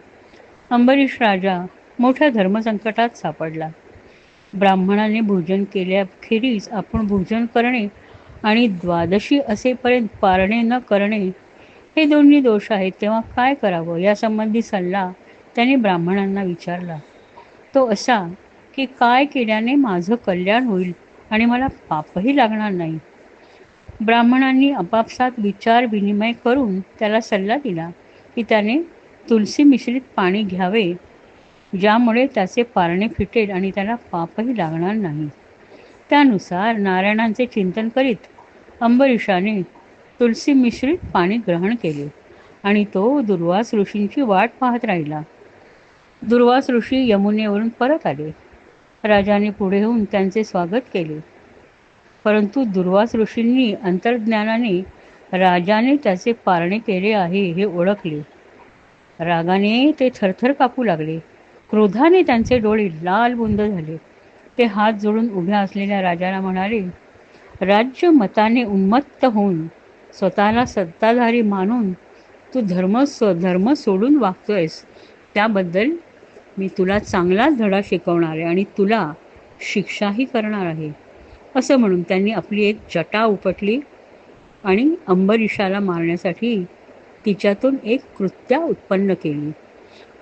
अंबरीष राजा मोठ्या धर्मसंकटात सापडला. ब्राह्मणाने भोजन केल्याखेरीज आपण भोजन करणे आणि द्वादशी असेपर्यंत पारणे न करणे हे दोन्ही दोष आहेत. तेव्हा काय करावं यासंबंधी सल्ला त्याने ब्राह्मणांना विचारला. तो असा की काय केल्याने माझं कल्याण होईल आणि मला पापही लागणार नाही. ब्राह्मणांनी आपापसात विचार विनिमय करून त्याला सल्ला दिला की त्याने तुलसी मिश्रित पाणी घ्यावे, ज्यामुळे त्याचे पारणे फिटेल आणि त्याला पापही लागणार नाही. त्यानुसार नारायणांचे चिंतन करीत अंबरीषाने तुलसी मिश्रित पाणी ग्रहण केले आणि तो दुर्वास ऋषींची वाट पाहत राहिला. दुर्वास ऋषी यमुनेवरून परत आले. राजाने पुढे येऊन त्यांचे स्वागत केले, परंतु दुर्वास ऋषींनी अंतर्ज्ञानाने राजाने त्याचे पारणे केले आहे हे ओळखले. रागाने ते थरथर कापू लागले. क्रोधाने त्यांचे डोळे लाल बुंद झाले. ते हात जोडून उभ्या असलेल्या राजाला म्हणाले, राज्य मताने उन्मत्त होऊन स्वतःला सत्ताधारी मानून तू धर्म सोडून वागतोयस, त्याबद्दल मी तुला चांगलाच धडा शिकवणार आहे आणि तुला शिक्षाही करणार आहे. असं म्हणून त्यांनी आपली एक जटा उपटली आणि अंबरीषाला मारण्यासाठी तिच्यातून एक कृत्या उत्पन्न केली.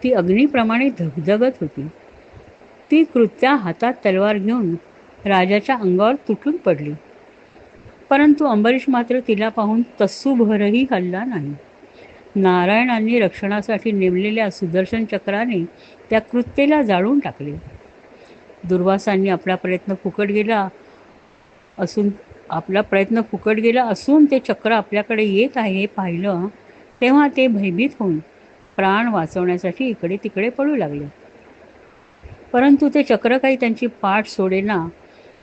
ती अग्नीप्रमाणे धगधगत होती. ती कृत्या हातात तलवार घेऊन राजाच्या अंगावर तुटून पडली. परंतु अंबरीश मात्र तिला पाहून तसूभरही हलला नाही. नारायणांनी रक्षणासाठी नेमलेल्या सुदर्शन चक्राने त्या कृत्येला जाळून टाकले. दुर्वासांनी आपला प्रयत्न फुकट गेला असून ते चक्र आपल्याकडे येत आहे हे पाहिलं तेव्हा ते भयभीत होऊन प्राण वाचवण्यासाठी इकडे तिकडे पळू लागले. परंतु ते चक्र काही त्यांची पाठ सोडेना.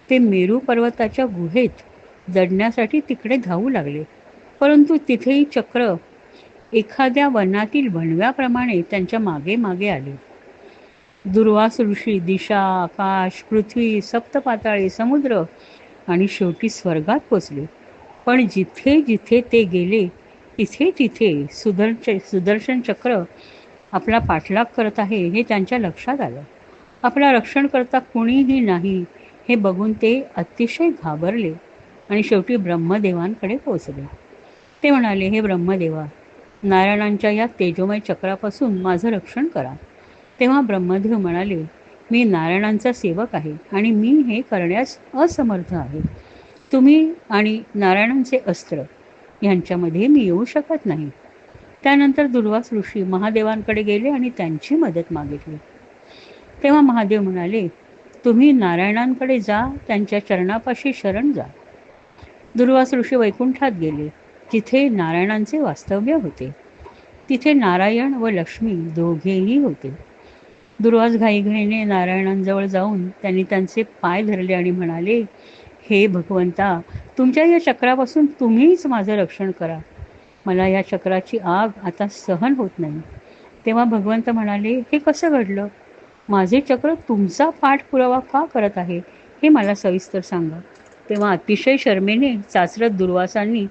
ते मेरू पर्वताच्या गुहेत दडण्यासाठी तिकडे धावू लागले. परंतु तिथेही चक्र एखाद्या वनातील वणव्याप्रमाणे त्यांच्या मागे मागे आले. दुर्वास ऋषी दिशा, आकाश, पृथ्वी, सप्तपाताळे, समुद्र आणि शेवटी स्वर्गात पोचले. पण जिथे जिथे ते गेले तिथे तिथे सुदर्शन चक्र आपला पाठलाग करत आहे हे त्यांच्या लक्षात आलं. आपला रक्षण करता कोणीही नाही हे बघून ते अतिशय घाबरले आणि शेवटी ब्रह्मदेवांकडे पोहोचले. ते म्हणाले, हे ब्रह्मदेवा, नारायणांच्या या तेजोमय चक्रापासून माझं रक्षण करा. तेव्हा ब्रह्मदेव म्हणाले, मी नारायणांचा सेवक आहे आणि मी हे करण्यास असमर्थ आहे. तुम्ही आणि नारायणांचे अस्त्र यांच्यामध्ये मी येऊ शकत नाही. त्यानंतर दुर्वास ऋषी महादेवांकडे गेले आणि त्यांची मदत मागितली. तेव्हा महादेव म्हणाले, तुम्ही नारायणांकडे जा, त्यांच्या चरणापाशी शरण जा. दुर्वास ऋषी वैकुंठात गेले, जिथे नारायणांचे वास्तव्य होते. तिथे नारायण व लक्ष्मी दोघेही होते. दुर्वास घाईघाईने नारायणांजवळ जाऊन त्यांनी त्यांचे पाय धरले आणि म्हणाले, हे भगवंता, तुमच्या या चक्रापासून तुम्हीच माझं रक्षण करा. मला या चक्राची आग आता सहन होत नाही. तेव्हा भगवंत म्हणाले, हे कसं घडलं? माझे चक्र तुमचा पाठपुरावा का करत आहे हे मला सविस्तर सांगा. तेव्हा अतिशय शर्मेने चाचरत दुर्वासांनी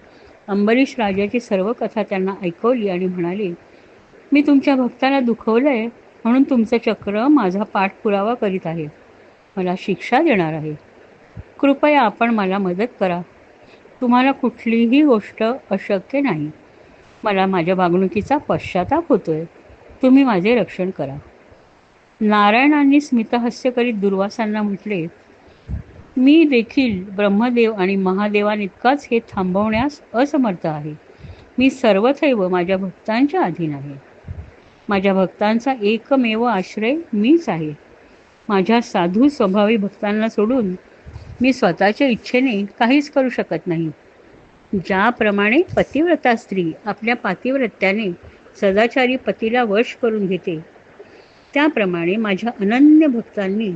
अंबरीश राजाची सर्व कथा त्यांना ऐकवली आणि म्हणाले, मी तुमच्या भक्ताला दुखवलंय म्हणून तुमचं चक्र माझा पाठपुरावा करीत आहे. मला शिक्षा देणार आहे. कृपया आपण मला मदत करा. तुम्हाला कुठलीही गोष्ट अशक्य नाही. मला माझ्या वागणुकीचा पश्चाताप होतोय. तुम्ही माझे रक्षण करा. नारायणांनी स्मितहास्य करीत दुर्वासांना म्हटले, मी देखील ब्रह्मदेव आणि महादेवांइतकाच हे थांबवण्यास असमर्थ आहे. मी सर्वथैव माझ्या भक्तांच्या अधीन आहे. माझ्या भक्तांचा एकमेव आश्रय मीच आहे. माझ्या साधू स्वभावी भक्तांना सोडून मी स्वतःच्या इच्छेने काहीच करू शकत नाही. ज्याप्रमाणे पतिव्रता स्त्री आपल्या पातिव्रत्याने सदाचारी पतीला वश करून घेते, त्याप्रमाणे माझ्या अनन्य भक्तांनी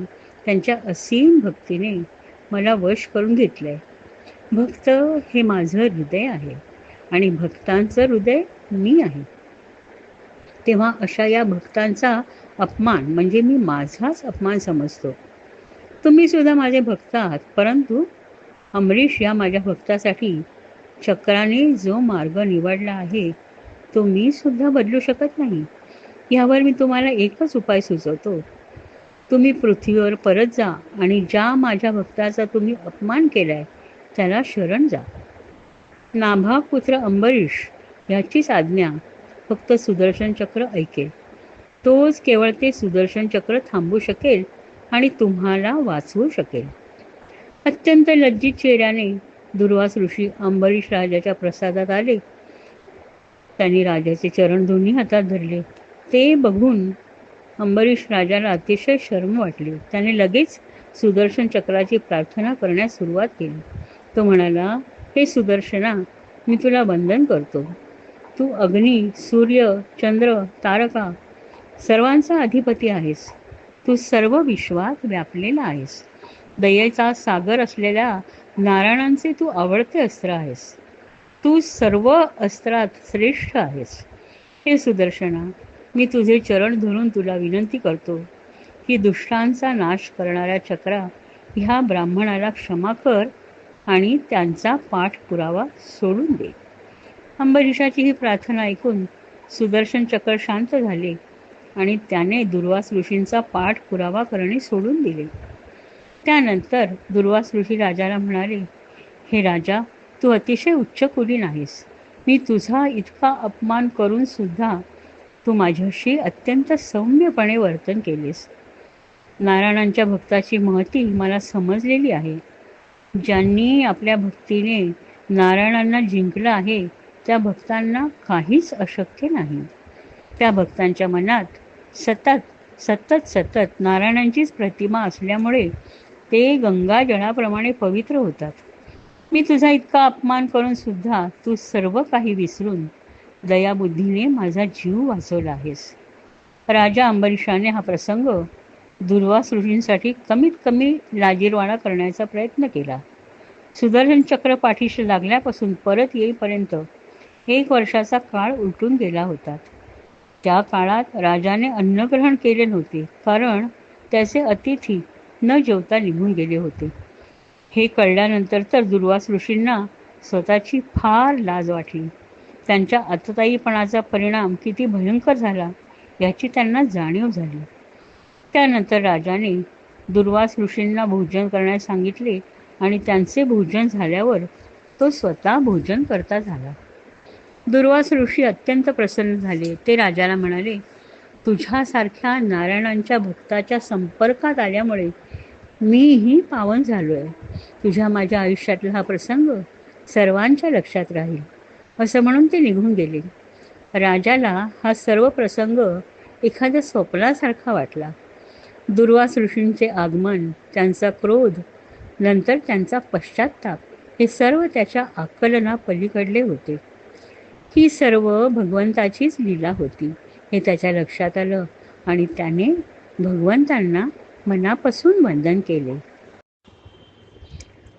त्यांच्या असीम भक्तीने मला वश करून घेतलंय. भक्त हे माझं हृदय आहे आणि भक्तांचं हृदय मी आहे. तेव्हा अशा या भक्तांचा अपमान म्हणजे मी माझाच अपमान समजतो. तुम्ही सुद्धा माझे भक्त आहात, परंतु अंबरीश या माझ्या भक्तासाठी चक्राने जो मार्ग निवडला आहे तो मी सुद्धा बदलू शकत नाही. यावर मी तुम्हाला एकच उपाय सुचवतो. तुम्ही पृथ्वीवर परत जा आणि ज्या माझ्या भक्ताचा तुम्ही अपमान केलाय त्याला शरण जा. नाभा पुत्र अंबरीश याचीच आज्ञा फक्त सुदर्शन चक्र ऐकेल. तोच केवळ ते सुदर्शन चक्र थांबवू शकेल आणि तुम्हाला वाचवू शकेल. अत्यंत लज्जित चेहऱ्याने दुर्वास ऋषी अंबरीश राजाच्या प्रसादात आले. त्यांनी राजाचे चरण दोन्ही हातात धरले. ते बघून अंबरीश राजाला अतिशय शरम वाटली. त्याने लगेच सुदर्शन चक्राची प्रार्थना करण्यास सुरुवात केली. तो म्हणाला, हे सुदर्शना, मी तुला वंदन करतो. तू अग्नी, सूर्य, चंद्र, तारका सर्वांचा अधिपती आहेस. तू सर्व विश्वात व्यापलेला आहेस. दयेचा सागर असलेल्या नारायणांचे तू आवडते अस्त्र आहेस. तू सर्व अस्त्रात श्रेष्ठ आहेस. हे सुदर्शना, मी तुझे चरण धरून तुला विनंती करतो की दुष्टांचा नाश करणाऱ्या चक्रा ह्या ब्राह्मणाला क्षमा कर आणि त्यांचा पाठपुरावा सोडून दे. अंबरीशाची ही प्रार्थना ऐकून सुदर्शन चक्र शांत झाले आणि त्याने दुर्वास ऋषींचा पाठपुरावा करणे सोडून दिले. त्यानंतर दुर्वास ऋषी राजाला म्हणाले, हे राजा, तू अतिशय उच्च कुलीन आहेस. मी तुझा इतका अपमान करून सुद्धा तू माझ्याशी अत्यंत सौम्यपणे वर्तन केलेस. नारायणांच्या भक्ताची महती मला समजलेली आहे. ज्यांनी आपल्या भक्तीने नारायणांना जिंकलं आहे त्या भक्तांना काहीच अशक्य नाही. त्या भक्तांच्या मनात सतत सतत सतत नारायणांचीच प्रतिमा असल्यामुळे ते गंगाजळाप्रमाणे पवित्र होतात. मी तुझा इतका अपमान करून सुद्धा तू सर्व काही विसरून दयाबुद्धीने माझा जीव वाचवला आहेस. राजा अंबरीषाने हा प्रसंग दुर्वास ऋषींसाठी कमीत कमी लाजिरवाणा करण्याचा प्रयत्न केला. सुदर्शन चक्र पाठीशी लागल्यापासून परत येईपर्यंत 1 वर्षाचा काळ उलटून गेला होता. त्या काळात राजाने अन्नग्रहण केले नव्हते, कारण त्याचे अतिथी न जेवता निघून गेले होते. हे कळल्यानंतर तर दुर्वास ऋषींना स्वतःची फार लाज वाटली. त्यांच्या आततायीपणाचा परिणाम किती भयंकर झाला याची त्यांना जाणीव झाली. त्यानंतर राजाने दुर्वास ऋषींना भोजन करण्यास सांगितले आणि त्यांचे भोजन झाल्यावर तो स्वतः भोजन करता झाला. दुर्वास ऋषी अत्यंत प्रसन्न झाले. ते राजाला म्हणाले, तुझ्यासारख्या नारायणांच्या भक्ताच्या संपर्कात आल्यामुळे मीही पावन झालो आहे. तुझ्या माझ्या आयुष्यातला हा प्रसंग सर्वांच्या लक्षात राहील, असं म्हणून ते निघून गेले. राजाला हा सर्व प्रसंग एखाद्या स्वप्नासारखा वाटला. दुर्वास ऋषींचे आगमन, त्यांचा क्रोध, नंतर त्यांचा पश्चात्ताप हे सर्व त्याच्या आकलना पलीकडले होते. ही सर्व भगवंताचीच लीला होती हे त्याच्या लक्षात आलं आणि त्याने भगवंतांना मनापासून वंदन केले.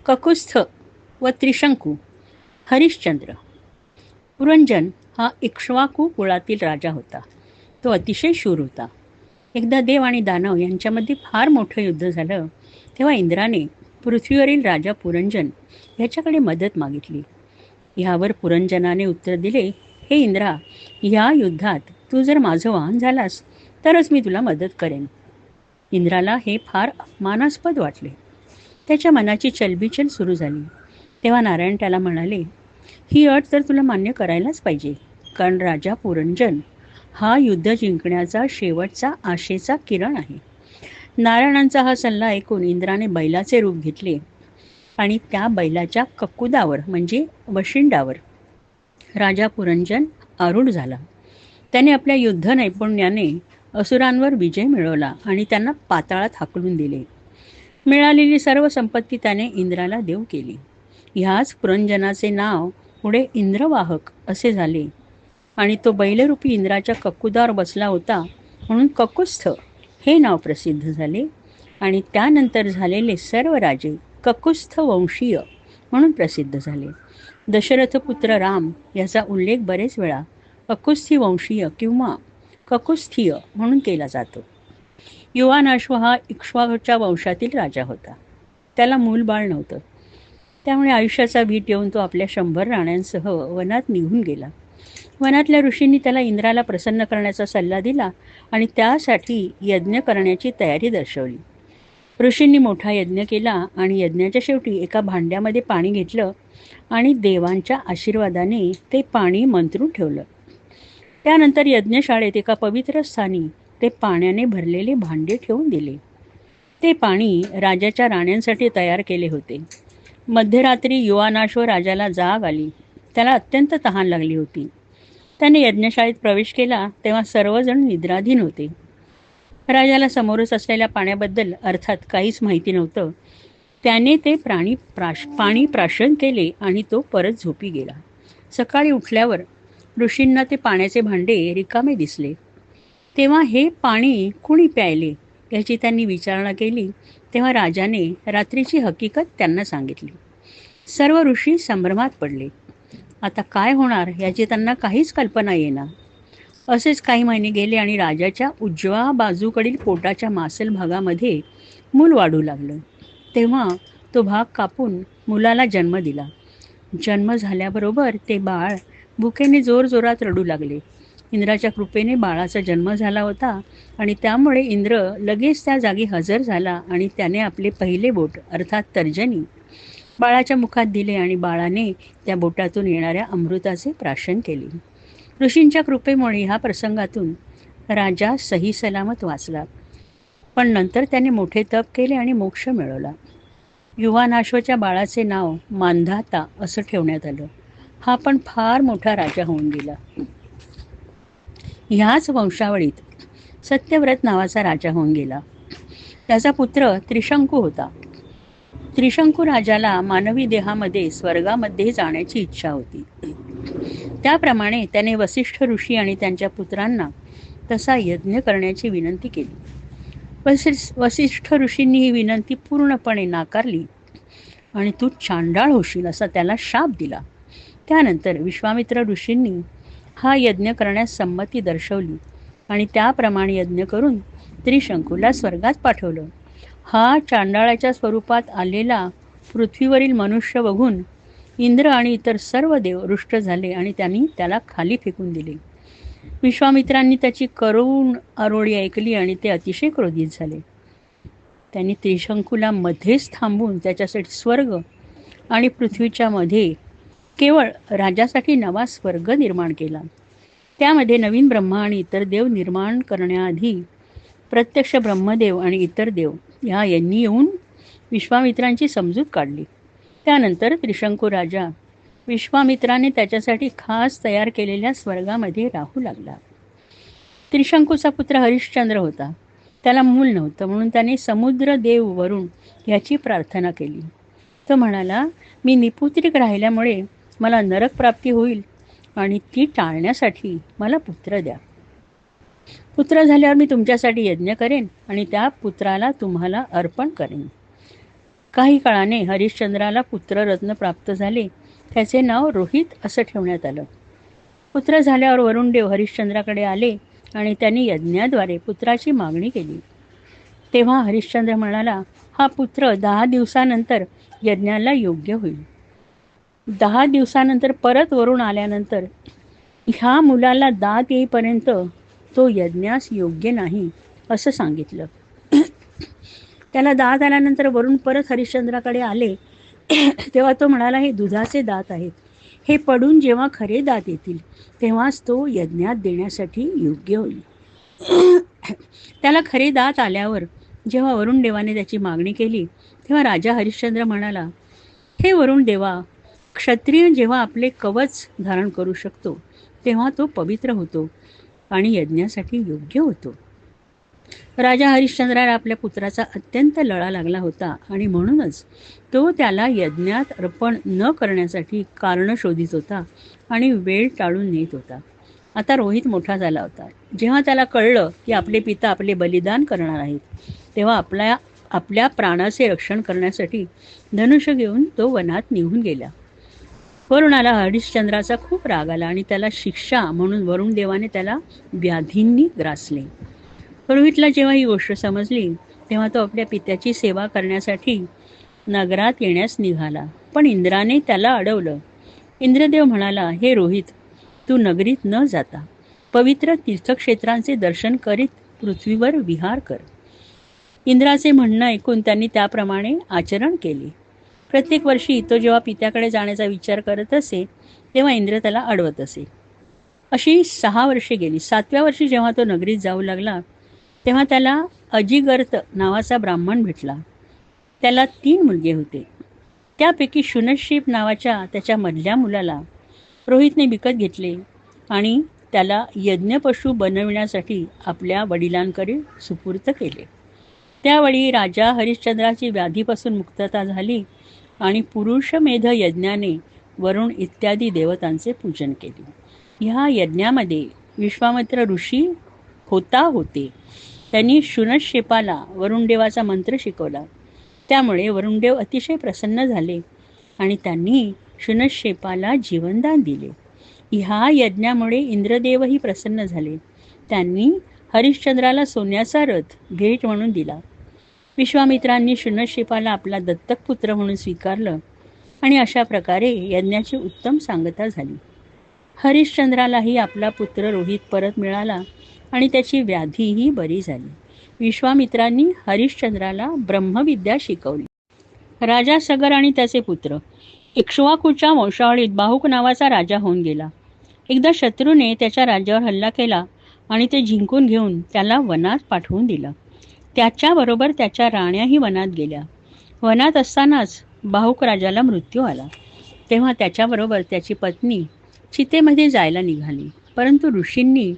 ककुस्थ व त्रिशंकू. हरिश्चंद्र. पुरंजन हा इक्ष्वाकू कुळातील राजा होता. तो अतिशय शूर होता. एकदा देव आणि दानव यांच्यामध्ये फार मोठं युद्ध झालं तेव्हा इंद्राने पृथ्वीवरील राजा पुरंजन याच्याकडे मदत मागितली. ह्यावर पुरंजनाने उत्तर दिले, हे इंद्रा, या युद्धात तू जर माझं वाहन झालास तरच मी तुला मदत करेन. इंद्राला हे फार अपमानास्पद वाटले. त्याच्या मनाची चलबिचल सुरू झाली. तेव्हा नारायण त्याला म्हणाले, ही अट तर तुला मान्य करायलाच पाहिजे, कारण राजा पुरंजन हा युद्ध जिंकण्याचा शेवटचा आशेचा किरण आहे. नारायणांचा हा सल्ला ऐकून इंद्राने बैलाचे रूप घेतले आणि त्या बैलाच्या ककुदावर म्हणजे वशिंडावर राजा पुरंजन आरूढ झाला. त्याने आपल्या युद्ध नैपुण्याने असुरांवर विजय मिळवला आणि त्यांना पाताळात हाकलून दिले. मिळालेली सर्व संपत्ती त्याने इंद्राला देऊ केली. ह्याच पुरंजनाचे नाव पुढे इंद्रवाहक असे झाले आणि तो बैलरूपी इंद्राच्या ककुदावर बसला होता म्हणून ककुस्थ हे नाव प्रसिद्ध झाले आणि त्यानंतर झालेले सर्व राजे ककुस्थ वंशीय म्हणून प्रसिद्ध झाले. दशरथपुत्र राम याचा उल्लेख बरेच वेळा ककुस्थी वंशीय किंवा ककुस्थीय म्हणून केला जातो. युवानाश्व हा इक्ष्वाकूच्या वंशातील राजा होता. त्याला मूलबाळ नव्हतं. त्यामुळे आयुष्याचा भीत येऊन तो आपल्या 100 राण्यांसह वनात निघून गेला. वनातल्या ऋषींनी त्याला इंद्राला प्रसन्न करण्याचा सल्ला दिला आणि त्यासाठी यज्ञ करण्याची तयारी दर्शवली. ऋषींनी मोठा यज्ञ केला आणि यज्ञाच्या शेवटी एका भांड्यामध्ये पाणी घेतलं आणि देवांच्या आशीर्वादाने ते पाणी मंत्रून ठेवलं. त्यानंतर यज्ञशाळेत एका पवित्र स्थानी ते पाण्याने भरलेले भांडे ठेवून दिले. ते पाणी राजाच्या राण्यांसाठी तयार केले होते. मध्यरात्री युवानाश्व राजाला जाग आली. त्याला अत्यंत तहान लागली होती. त्याने यज्ञशाळेत प्रवेश केला तेव्हा सर्वजण निद्राधीन होते. राजाला समोरच असलेल्या पाण्याबद्दल अर्थात काहीच माहिती नव्हतं. त्याने ते पाणी प्राशन केले आणि तो परत झोपी गेला. सकाळी उठल्यावर ऋषींना ते पाण्याचे भांडे रिकामे दिसले. तेव्हा हे पाणी कुणी प्यायले याची त्यांनी विचारणा केली. तेव्हा राजाने रात्रीची हकीकत त्यांना सांगितली. सर्व ऋषी संभ्रमात पडले. आता काय होणार याची त्यांना काहीच कल्पना येणार. असेच काही महिने गेले आणि राजाच्या उजव्या बाजूकडील पोटाच्या मासल भागामध्ये मूल वाढू लागलं. तेव्हा तो भाग कापून मुलाला जन्म दिला. जन्म झाल्याबरोबर ते बाळ भुकेने जोरजोरात रडू लागले. इंद्राच्या कृपेने बाळाचा जन्म झाला होता आणि त्यामुळे इंद्र लगेच त्या जागी हजर झाला आणि त्याने आपले पहिले बोट अर्थात तर्जनी बाळाच्या मुखात दिले आणि बाळाने त्या बोटातून येणाऱ्या अमृताचे प्राशन केले. ऋषींच्या कृपेमुळे ह्या प्रसंगातून राजा सही सलामत वाचला. पण नंतर त्याने मोठे तप केले आणि मोक्ष मिळवला. युवानाश्वाच्या बाळाचे नाव मांधाता असं ठेवण्यात आलं. हा पण फार मोठा राजा होऊन गेला. ह्याच वंशावळीत सत्यव्रत नावाचा राजा होऊन गेला. त्याचा पुत्र त्रिशंकू होता. त्रिशंकू राजाला मानवी देहामध्ये स्वर्गामध्ये जाण्याची इच्छा होती. त्याप्रमाणे त्याने वसिष्ठ ऋषी आणि त्यांच्या पुत्रांना तसा यज्ञ करण्याची विनंती केली. वसिष्ठ ऋषींनी ही विनंती पूर्णपणे नाकारली आणि तू चांडाळ होशील असा त्याला शाप दिला. त्यानंतर विश्वामित्र ऋषींनी हा यज्ञ करण्यास संमती दर्शवली आणि त्याप्रमाणे यज्ञ करून त्रिशंकूला स्वर्गात पाठवलं. हा चांडाळाच्या स्वरूपात आलेला पृथ्वीवरील मनुष्य बघून इंद्र आणि इतर सर्व देव रुष्ट झाले आणि त्यांनी त्याला खाली फेकून दिले. विश्वामित्रांनी त्याची करुण आरोळी ऐकली आणि ते अतिशय क्रोधित झाले. त्यांनी त्रिशंकूला मध्येच थांबून त्याच्यासाठी स्वर्ग आणि पृथ्वीच्या मध्ये केवळ राजासाठी नवा स्वर्ग निर्माण केला. त्यामध्ये नवीन ब्रह्मा आणि इतर देव निर्माण करण्याआधी प्रत्यक्ष ब्रह्मदेव आणि इतर देव यांनी येऊन विश्वामित्रांची समजूत काढली. त्यानंतर त्रिशंकू राजा विश्वामित्राने त्याच्यासाठी खास तयार केलेल्या स्वर्गामध्ये राहू लागला. त्रिशंकूचा पुत्र हरिश्चंद्र होता. त्याला मूल नव्हतं म्हणून त्याने समुद्र देव वरुण याची प्रार्थना केली. तो म्हणाला, मी निपुत्रिक राहिल्यामुळे मला नरक प्राप्ती होईल आणि ती टाळण्यासाठी मला पुत्र द्या. पुत्र झाल्यावर मी तुमच्यासाठी यज्ञ करेन आणि त्या पुत्राला तुम्हाला अर्पण करेन. काही काळाने हरिश्चंद्राला पुत्ररत्न प्राप्त झाले. त्याचे नाव रोहित असं ठेवण्यात आलं. पुत्र झाल्यावर वरुणदेव हरिश्चंद्राकडे आले आणि त्यांनी यज्ञाद्वारे पुत्राची मागणी केली. तेव्हा हरिश्चंद्र म्हणाला, हा पुत्र 10 दिवसानंतर यज्ञाला योग्य होईल. 10 दिवसानंतर परत वरुण आल्यानंतर ह्या मुलाला दात येईपर्यंत तो यज्ञास योग्य नाही असं सांगितलं. त्याला दात आल्यानंतर वरुण परत हरिश्चंद्राकडे आले. तेव्हा तो म्हणाला, हे दुधाचे दात आहेत. हे पडून जेव्हा खरे दात येतील तेव्हाच तो यज्ञात देण्यासाठी योग्य होईल. त्याला खरे दात आल्यावर जेव्हा वरुण देवाने त्याची मागणी केली तेव्हा राजा हरिश्चंद्र म्हणाला, हे वरुण देवा, क्षत्रिय जेव्हा आपले कवच धारण करू शकतो तेव्हा तो पवित्र होतो आणि यज्ञासाठी योग्य होतो. राजा हरिश्चंद्राला आपल्या पुत्राचा अत्यंत लळा लागला होता आणि म्हणूनच तो त्याला यज्ञात अर्पण न करण्यासाठी कारण शोधित होता आणि वेळ टाळून नेत होता. आता रोहित मोठा झाला होता. जेव्हा त्याला कळलं की आपले पिता आपले बलिदान करणार आहेत तेव्हा आपल्या प्राणाचे रक्षण करण्यासाठी धनुष्य घेऊन तो वनात निघून गेला. वरुणाला हरिश्चंद्राचा खूप राग आला आणि त्याला शिक्षा म्हणून वरुण देवाने त्याला व्याधींनी ग्रासले. रोहितला जेव्हा ही गोष्ट समजली तेव्हा तो आपल्या पित्याची सेवा करण्यासाठी नगरात येण्यास निघाला. पण इंद्राने त्याला अडवलं. इंद्रदेव म्हणाला, हे रोहित, तू नगरीत न जाता पवित्र तीर्थक्षेत्रांचे दर्शन करीत पृथ्वीवर विहार कर. इंद्राचे म्हणणं ऐकून त्यांनी त्याप्रमाणे आचरण केले. प्रत्येक वर्षी तो जेव्हा पित्याकडे जाण्याचा विचार करत असे तेव्हा इंद्र त्याला अडवत असे. अशी 6 वर्षे गेली. 7व्या वर्षी जेव्हा तो नगरीत जाऊ लागला तेव्हा त्याला अजिगर्त नावाचा ब्राह्मण भेटला. त्याला 3 मुलगे होते. त्यापैकी शुनशीप नावाच्या त्याच्या मधल्या मुलाला रोहितने विकत घेतले आणि त्याला यज्ञपशु बनविण्यासाठी आपल्या वडिलांकडे सुपूर्त केले. त्यावेळी राजा हरिश्चंद्राची व्याधीपासून मुक्तता झाली आणि पुरुषमेध यज्ञाने वरुण इत्यादी देवतांचे पूजन केले. ह्या यज्ञामध्ये विश्वामित्र ऋषी होते. त्यांनी शुनशेपाला वरुणदेवाचा मंत्र शिकवला. त्यामुळे वरुणदेव अतिशय प्रसन्न झाले आणि त्यांनी शुनशेपाला जीवनदान दिले. ह्या यज्ञामुळे इंद्रदेवही प्रसन्न झाले. त्यांनी हरिश्चंद्राला सोन्याचा रथ भेट म्हणून दिला. विश्वामित्रांनी शुनशेपाला आपला दत्तक पुत्र म्हणून स्वीकारलं आणि अशा प्रकारे यज्ञाची उत्तम सांगता झाली. हरिश्चंद्रालाही आपला पुत्र रोहित परत मिळाला आणि त्याची व्याधीही बरी झाली. विश्वामित्रांनी हरिश्चंद्राला ब्रह्मविद्या शिकवली. राजा सगर आणि त्याचे पुत्र. इक्ष्वाकूच्या वंशावळीत बाहुक नावाचा राजा होऊन गेला. एकदा शत्रूने त्याच्या राज्यावर हल्ला केला आणि ते जिंकून घेऊन त्याला वनात पाठवून दिलं. त्याच्याबरोबर त्याच्या राण्याही वनात गेल्या. वनात असतानाच बाहुक राजाला मृत्यू आला. तेव्हा त्याच्याबरोबर त्याची पत्नी चितेमध्ये जायला निघाली. परंतु ऋषींनी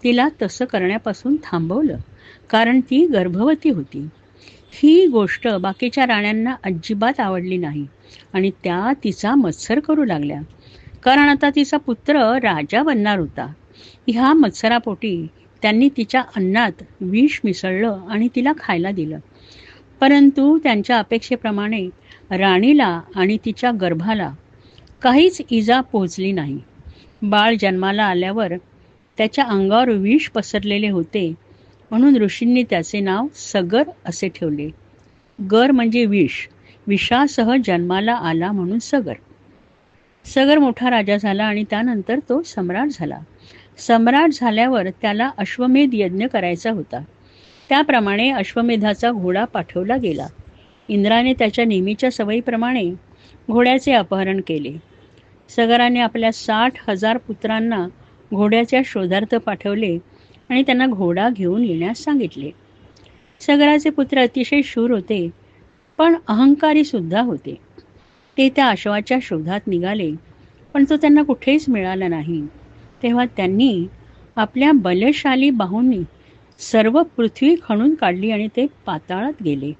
तिला तसं करण्यापासून थांबवलं, कारण ती गर्भवती होती. ही गोष्ट बाकीच्या राण्यांना अजिबात आवडली नाही आणि त्या तिचा मत्सर करू लागल्या, कारण आता तिचा पुत्र राजा बनणार होता. ह्या मत्सरापोटी त्यांनी तिच्या अन्नात विष मिसळलं आणि तिला खायला दिलं. परंतु त्यांच्या अपेक्षेप्रमाणे राणीला आणि तिच्या गर्भाला काहीच इजा पोहोचली नाही. बाळ जन्माला आल्यावर त्याच्या अंगावर विष पसरलेले होते, म्हणून ऋषींनी त्याचे नाव सगर असे ठेवले. गर म्हणजे विष, विषासह जन्माला आला म्हणून सगर. सगर मोठा राजा झाला आणि त्यानंतर तो सम्राट झाला. सम्राट झाल्यावर त्याला अश्वमेध यज्ञ करायचा होता. त्याप्रमाणे अश्वमेधाचा घोडा पाठवला गेला. इंद्राने त्याच्या नेहमीच्या सवयीप्रमाणे घोड्याचे अपहरण केले. सगराने आपल्या 60,000 पुत्रांना घोड्याच्या शोधार्थ पाठवले आणि त्यांना घोडा घेऊन येण्यास सांगितले. सगराचे पुत्र अतिशय शूर होते, पण अहंकारी सुद्धा होते. ते त्या अश्वाच्या शोधात निघाले, पण तो त्यांना कुठेच मिळाला नाही. तेव्हा त्यांनी आपल्या बलशाली बाहूंनी सर्व पृथ्वी खणून काढली आणि ते पाताळात गेले.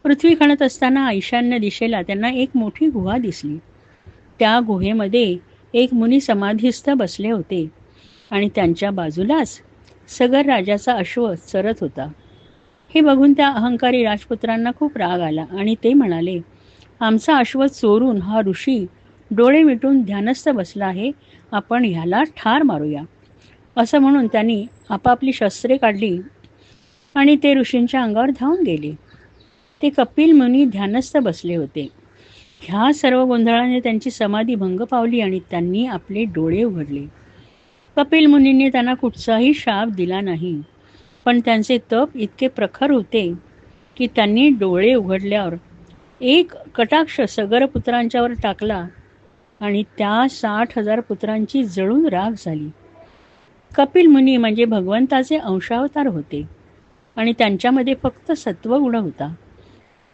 पृथ्वी खणत असताना ईशान्य दिशेला त्यांना एक मोठी गुहा दिसली. त्या गुहेमध्ये एक मुनी समाधीस्थ बसले होते आणि त्यांच्या बाजूलाच सगर राजाचा अश्व चरत होता. हे बघून त्या अहंकारी राजपुत्रांना खूप राग आला आणि ते म्हणाले, आमचा अश्व चोरून हा ऋषी डोळे मिटून ध्यानस्थ बसला आहे, आपण ह्याला ठार मारूया. असं म्हणून त्यांनी आपापली शस्त्रे काढली आणि ते ऋषींच्या अंगावर धावून गेले. ते कपिल मुनी ध्यानस्थ बसले होते. ह्या सर्व गोंधळाने त्यांची समाधी भंग पावली आणि त्यांनी आपले डोळे उघडले. कपिल मुनींनी त्यांना कुठचाही शाप दिला नाही, पण त्यांचे तप इतके प्रखर होते की त्यांनी डोळे उघडल्यावर एक कटाक्ष सगरपुत्रांच्यावर टाकला आणि त्या 60,000 पुत्रांची जळून राख झाली. कपिल मुनी म्हणजे भगवंताचे अंशावतार होते आणि त्यांच्यामध्ये फक्त सत्वगुण होता.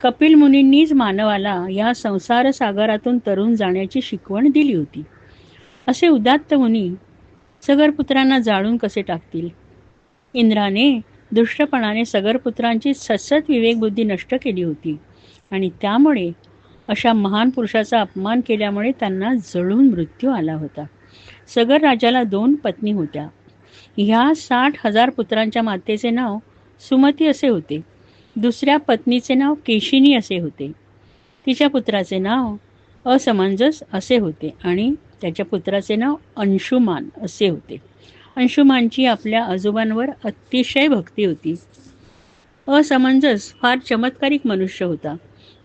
कपिल मुनींनीच मानवाला या संसार सागरातून तरून जाण्याची शिकवण दिली होती. असे उदात्त मुनी सगरपुत्रांना जाळून कसे टाकतील? इंद्राने दुष्टपणाने सगरपुत्रांची सतसत विवेकबुद्धी नष्ट केली होती आणि त्यामुळे अशा महान पुरुषाचा अपमान केल्यामुळे त्यांना जळून मृत्यू आला होता. सगर राजाला 2 पत्नी होत्या. ह्या 60,000 पुत्रांच्या मातेचे नाव सुमती असे होते. दुसऱ्या पत्नीचे नाव केशिनी असे होते. तिच्या पुत्राचे नाव असमंजस असे होते आणि त्याच्या पुत्राचे नाव अंशुमान असे होते. अंशुमानची आपल्या आजोबांवर अतिशय भक्ती होती. असमंजस फार चमत्कारिक मनुष्य होता.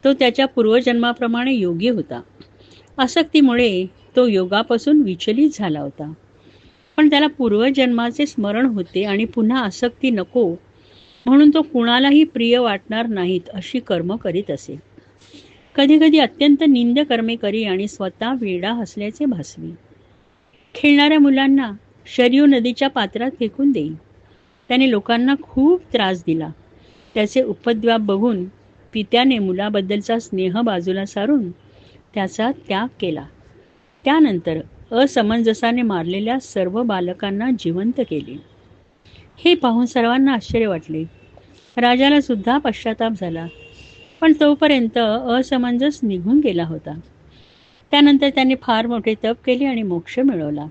तो त्याच्या पूर्वजन्माप्रमाणे योगी होता. आसक्तीमुळे तो योगापासून विचलित झाला होता, पण त्याला पूर्वजन्माचे स्मरण होते आणि पुन्हा आसक्ती नको म्हणून तो कुणालाही प्रिय वाटणार नाहीत अशी कर्म करीत असे. कधी कधी अत्यंत निंद कर्मे करी आणि स्वतः वेडा हसल्याचे भासवी. खेळणाऱ्या मुलांना शरयू नदीच्या पात्रात फेकून देई. त्याने लोकांना खूप त्रास दिला. त्याचे उपद्व्याप बघून पित्याने मुलाबद्दलचा स्नेह बाजूला सारून त्याचा त्याग केला. त्यानंतर असमंजसाने मारलेल्या सर्व बालकांना जिवंत केले. हे पाहून सर्वांना आश्चर्य वाटले. राजाला सुद्धा पश्चाताप झाला, पण तोपर्यंत असमंजस निघून गेला होता. त्यानंतर त्याने फार मोठे तप केले आणि मोक्ष मिळवला.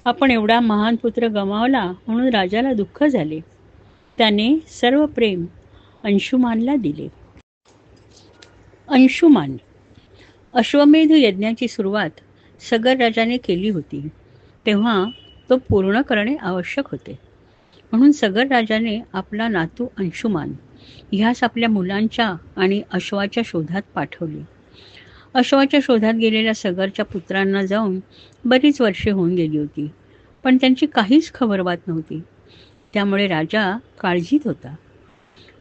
आपण एवढा महान पुत्र गमावला म्हणून राजाला दुःख झाले. त्याने सर्व प्रेम अंशुमानला दिले. अंशुमान. अश्वमेध यज्ञाची सुरुवात सगर राजाने केली होती, तेव्हा तो पूर्ण करणे आवश्यक होते. म्हणून सगर राजाने आपला नातू अंशुमान ह्यास आपल्या मुलांच्या आणि अश्वाच्या शोधात पाठवले. अश्वाच्या शोधात गेलेल्या सगरच्या पुत्रांना जाऊन बरीच वर्षे होऊन गेली होती, पण त्यांची काहीच खबरबात नव्हती. त्यामुळे राजा काळजीत होता.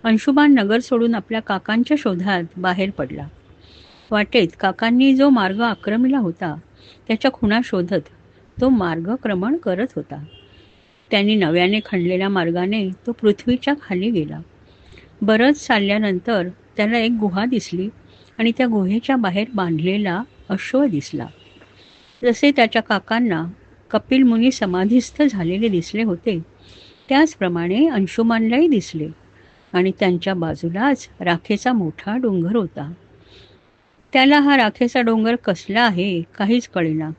अंशुमान नगर सोडून आपल्या काकांच्या शोधात बाहेर पडला. वाटेत काकांनी जो मार्ग आक्रमिला होता त्याच्या खुणा शोधत तो मार्गक्रमण करत होता. त्यांनी नव्याने खणलेल्या मार्गाने तो पृथ्वीच्या खाली गेला. बरंच चालल्यानंतर त्याला एक गुहा दिसली आणि त्या गुहेच्या बाहेर बांधलेला अश्व दिसला. जसे त्याच्या काकांना कपिल मुनी समाधीस्थ झालेले दिसले होते, त्याचप्रमाणे अंशुमानलाही दिसले आणि त्यांच्या बाजूलाच राखेचा मोठा डोंगर होता. त्याला हा राखेचा डोंगर कसला आहे काहीच कळेना.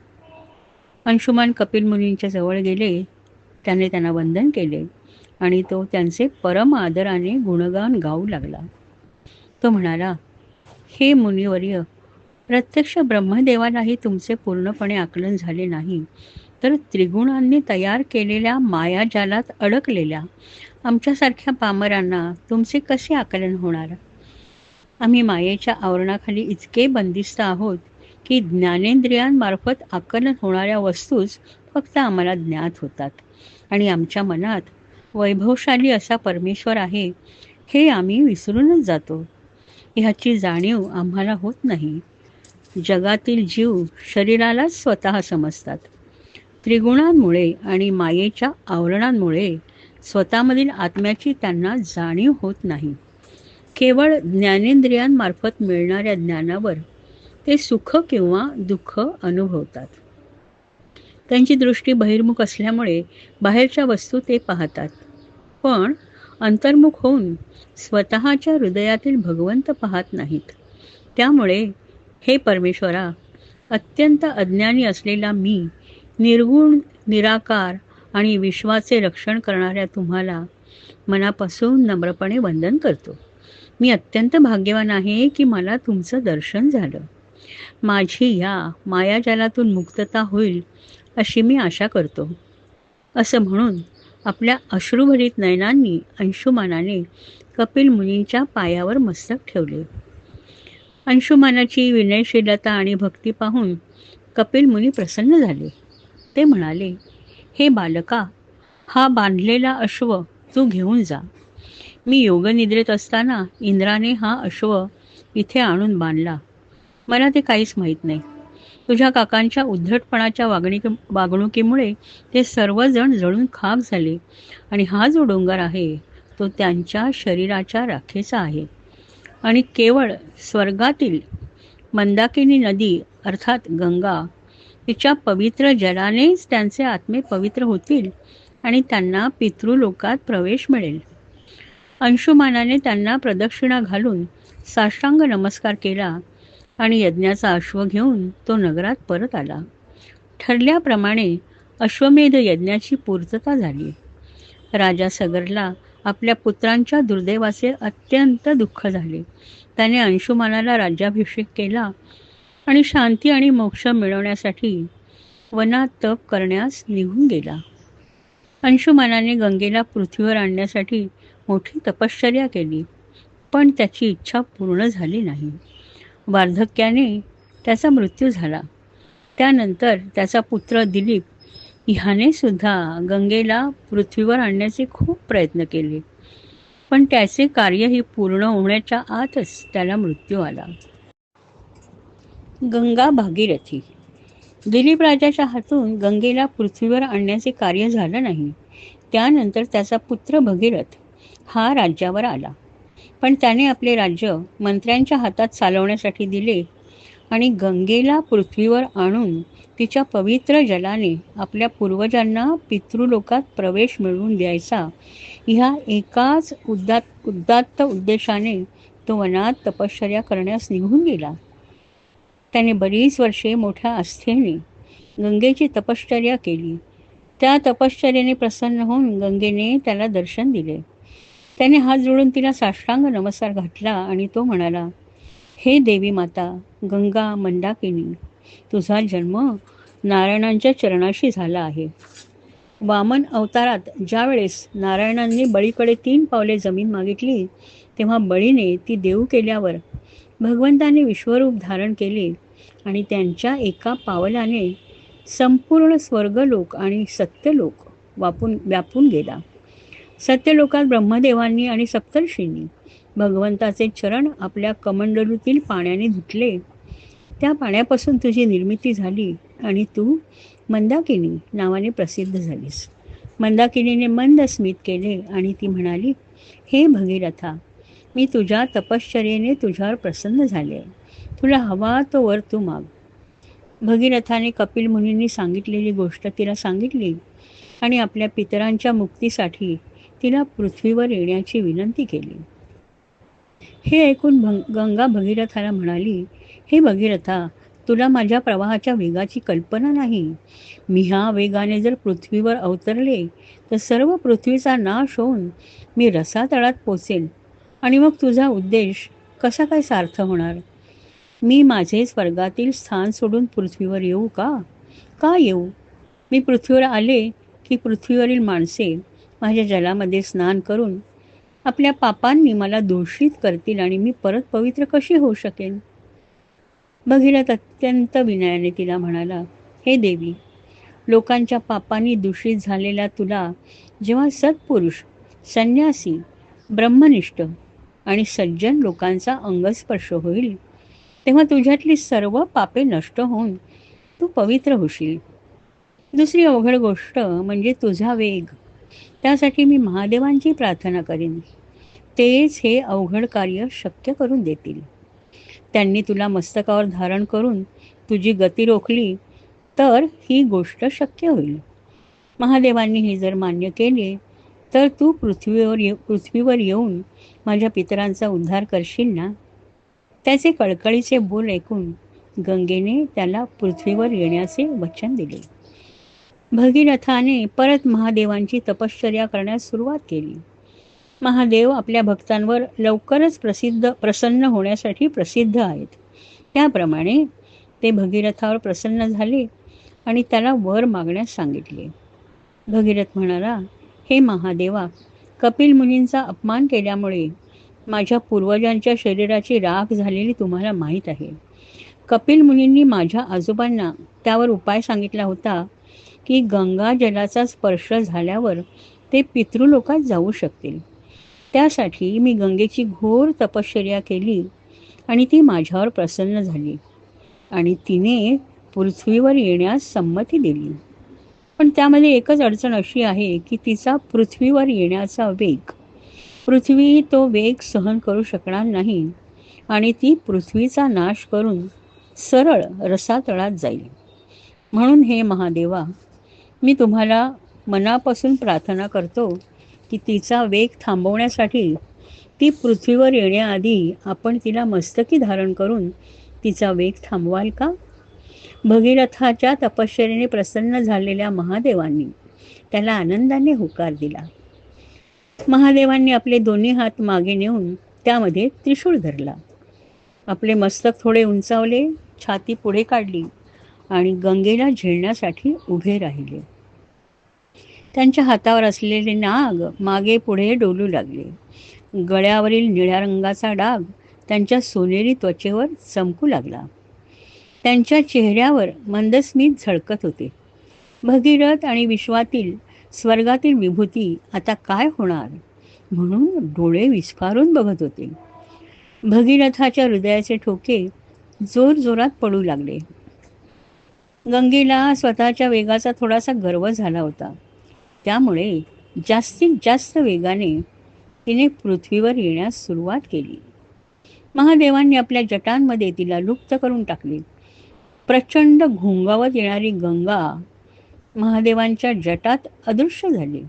अंशुमान कपिल मुनींच्या जवळ गेले. त्याने त्यांना वंदन केले आणि तो त्यांचे परम आदराने गुणगान गाऊ लागला. तो म्हणाला, हे मुनिवर्य, प्रत्यक्ष ब्रह्मदेवालाही तुमचे पूर्णपणे आकलन झाले नाही, तर त्रिगुणांनी तयार केलेल्या मायाजालात अडकलेल्या आमच्यासारख्या पामरांना तुमचे कसे आकलन होणार? आम्ही मायेच्या आवरणाखाली इतके बंदिस्त आहोत की ज्ञानेंद्रियांमार्फत आकलन होणाऱ्या वस्तूच फक्त आम्हाला ज्ञात होतात आणि आमच्या मनात वैभवशाली असा परमेश्वर आहे हे आम्ही विसरूनच जातो. ह्याची जाणीव आम्हाला होत नाही. जगातील जीव शरीरालाच स्वतः समजतात. त्रिगुणांमुळे आणि मायेच्या आवरणांमुळे स्वतःमधील आत्म्याची त्यांना जाणीव होत नाही. केवळ ज्ञानेंद्रियांमार्फत मिळणाऱ्या ज्ञानावर ते सुख किंवा दुःख अनुभवतात. त्यांची दृष्टी बहिर्मुख असल्यामुळे बाहेरच्या वस्तू ते पाहतात, पण अंतर्मुख होऊन स्वतःच्या हृदयातील भगवंत पाहत नाहीत. त्यामुळे हे परमेश्वरा, अत्यंत अज्ञानी असलेला मी, निर्गुण, निराकार आणि विश्वाचे रक्षण करणाऱ्या तुम्हाला मनापासून नम्रपणे वंदन करतो. मी अत्यंत भाग्यवान आहे की मला तुमचं दर्शन झालं. माझी या मायाजालातून मुक्तता होईल अशी मी आशा करतो. असं म्हणून आपल्या अश्रुभरित नयनांनी अंशुमानाने कपिल मुनींच्या पायावर मस्तक ठेवले. अंशुमानाची विनयशीलता आणि भक्ती पाहून कपिल मुनी प्रसन्न झाले. ते म्हणाले, हे बालका, हा बांधलेला अश्व तू घेऊन जा. मी योगनिद्रेत असताना इंद्राने हा अश्व इथे आणून बांधला. मला ते काहीच माहीत नाही. तुझ्या काकांच्या उद्धटपणाच्या वागणुकीमुळे ते सर्वजण जळून खाक झाले आणि हा जो डोंगर आहे तो त्यांच्या शरीराच्या राखेचा आहे आणि केवळ स्वर्गातील मंदाकिनी नदी अर्थात गंगा तिच्या पवित्र जलानेच त्यांचे आत्मे पवित्र होतील आणि त्यांना पितृलोकात प्रवेश मिळेल. अंशुमानाने त्यांना प्रदक्षिणा घालून साष्टांग नमस्कार केला आणि यज्ञाचा अश्व घेऊन तो नगरात परत आला. ठरल्याप्रमाणे अश्वमेध यज्ञाची पूर्तता झाली. राजा सगरला आपल्या पुत्रांच्या दुर्दैवाचे अत्यंत दुःख झाले. त्याने अंशुमानाला राज्याभिषेक केला आणि शांती आणि मोक्ष मिळवण्यासाठी वनात तप करण्यास निघून गेला. अंशुमानाने गंगेला पृथ्वीवर आणण्यासाठी मोठी तपश्चर्या केली, पण त्याची इच्छा पूर्ण झाली नाही. वार्धक्याने त्याचा मृत्यू झाला. त्यानंतर त्याचा पुत्र दिलीप ह्याने सुद्धा गंगेला पृथ्वीवर आणण्याचे खूप प्रयत्न केले, पण त्याचे कार्यही पूर्ण होण्याच्या आतच त्याला मृत्यू आला. गंगा भागीरथी. दिलीप राजाच्या हातून गंगेला पृथ्वीवर आणण्याचे कार्य झालं नाही. त्यानंतर त्याचा पुत्र भगीरथ हा राज्यावर आला, पण त्याने आपले राज्य मंत्र्यांच्या हातात चालवण्यासाठी दिले आणि गंगेला पृथ्वीवर आणून तिच्या पवित्र जलाने आपल्या पूर्वजांना पितृलोकात प्रवेश मिळवून द्यायचा ह्या एकाच उदात्त उद्देशाने तो वनात तपश्चर्या करण्यास निघून गेला. त्याने बरीच वर्षे मोठ्या आस्थेने गंगेची तपश्चर्या केली. त्या तपश्चर्याने प्रसन्न होऊन गंगेने त्याला दर्शन दिले. त्याने हात जोडून तिला साष्टांग नमस्कार घातला आणि तो म्हणाला, हे देवी माता गंगा मंदाकिनी, तुझा जन्म नारायणांच्या चरणाशी झाला आहे. वामन अवतारात ज्यावेळेस नारायणांनी बळीकडे 3 पावले जमीन मागितली, तेव्हा बळीने ती देऊ केल्यावर भगवंताने विश्वरूप धारण केले आणि त्यांच्या एका पावलाने संपूर्ण स्वर्गलोक आणि सत्यलोक व्यापून गेला. सत्यलोकात ब्रह्मदेवांनी आणि सप्तर्षींनी भगवंताचे चरण आपल्या कमंडलूतील पाण्याने धुतले. त्या पाण्यापासून तुझी निर्मिती झाली आणि तू मंदाकिनी नावाने प्रसिद्ध झालीस. मंदाकिनीने मंद स्मित केले आणि ती म्हणाली, हे भगीरथा, मी तुझ्या तपश्चर्येने तुझ्यावर प्रसन्न झाले. तुला हवा तो वर तू माग. भगीरथाने कपिल मुनींनी सांगितलेली गोष्ट तिला सांगितली आणि आपल्या पितरांच्या मुक्तीसाठी तिला पृथ्वीवर येण्याची विनंती केली. हे ऐकून गंगा भगीरथाला म्हणाली, हे भगीरथा, तुला माझ्या प्रवाहाच्या वेगाची कल्पना नाही. मी ह्या वेगाने जर पृथ्वीवर अवतरले तर सर्व पृथ्वीचा नाश होऊन मी रसातळात पोचेन आणि मग तुझा उद्देश कसा काय सार्थ होणार? मी माझे स्वर्गातील स्थान सोडून पृथ्वीवर येऊ का? का येऊ? मी पृथ्वीवर आले की पृथ्वीवरील माणसे माझ्या जलामध्ये स्नान करून आपल्या पापांनी मला दूषित करतील आणि मी परत पवित्र कशी होऊ शकेन? भगीरथ अत्यंत विनयाने तिला म्हणाला, हे देवी, लोकांच्या पापांनी दूषित झालेला तुला जेव्हा सत्पुरुष, संन्यासी, ब्रह्मनिष्ठ आणि सज्जन लोकांचा अंगस्पर्श होईल तेव्हा तुझ्यातली सर्व पापे नष्ट होऊन तू पवित्र होशील. दुसरी अवघड गोष्ट म्हणजे तुझा वेग. त्यासाठी मी महादेवांची प्रार्थना करीन. तेच हे अवघड कार्य शक्य करून देतील. त्यांनी तुला मस्तकावर धारण करून तुझी गती रोखली तर ही गोष्ट शक्य होईल. महादेवांनी हे जर मान्य केले तर तू पृथ्वीवर येऊन माझ्या पितरांचा उद्धार करशील ना? त्याचे कळकळीचे बोल ऐकून गंगेने त्याला पृथ्वीवर येण्याचे वचन दिले. भगीरथाने परत महादेवांची तपश्चर्या करण्यास सुरुवात केली. महादेव आपल्या भक्तांवर लवकरच प्रसन्न होण्यासाठी प्रसिद्ध आहेत. त्याप्रमाणे ते भगीरथावर प्रसन्न झाले आणि त्याला वर मागण्यास सांगितले. भगीरथ म्हणाला, हे महादेवा, कपिल मुनींचा अपमान केल्यामुळे माझ्या पूर्वजांच्या शरीराची राख झालेली तुम्हाला माहीत आहे. कपिल मुनींनी माझ्या आजोबांना त्यावर उपाय सांगितला होता की गंगा जलाचा स्पर्श झाल्यावर ते पितृलोकात जाऊ शकतील. त्यासाठी मी गंगेची घोर तपश्चर्या केली आणि ती माझ्यावर प्रसन्न झाली आणि तिने पृथ्वीवर येण्यास संमती दिली. पण त्यामध्ये एकच अडचण अशी आहे की तिचा पृथ्वीवर येण्याचा वेग. पृथ्वी तो वेग सहन करू शकणार नाही आणि ती पृथ्वीचा नाश करून सरळ रसातळात जाईल. म्हणून हे महादेवा, मी तुम्हाला मनापासून प्रार्थना करतो की तिचा वेग थांबवण्यासाठी ती पृथ्वीवर येण्याआधी आपण तिला मस्तकी धारण करून तिचा वेग थांबवाल का? भगीरथाच्या तपश्चर्येने प्रसन्न झालेल्या महादेवांनी त्याला आनंदाने होकार दिला. महादेवांनी आपले दोन्ही हात मागे नेऊन त्यामध्ये त्रिशूळ धरला. आपले मस्तक थोडे उंचावले, छाती पुढे काढली आणि गंगेला झेलण्यासाठी उभे राहिले. त्यांच्या हातावर असलेले नाग मागे पुढे डोलू लागले. गळ्यावरील निळ्या रंगाचा डाग त्यांच्या सोनेरी त्वचेवर चमकू लागला. त्यांच्या चेहऱ्यावर मंदस्मित झळकत होते. भगीरथ आणि विश्वातील स्वर्गातील विभूती आता काय होणार म्हणून डोळे विस्फारून बघत होते. भगीरथाच्या हृदयाचे ठोके जोरजोरात पडू लागले. गंगेला स्वतःच्या वेगाचा थोडासा गर्व झाला होता. त्यामुळे जास्तीत जास्त वेगाने तिने पृथ्वीवर येण्यास सुरुवात केली. महादेवांनी आपल्या जटांमध्ये तिला लुप्त करून टाकले. प्रचंड घोंगावत येणारी गंगा महादेवांच्या जटात अदृश्य झाली.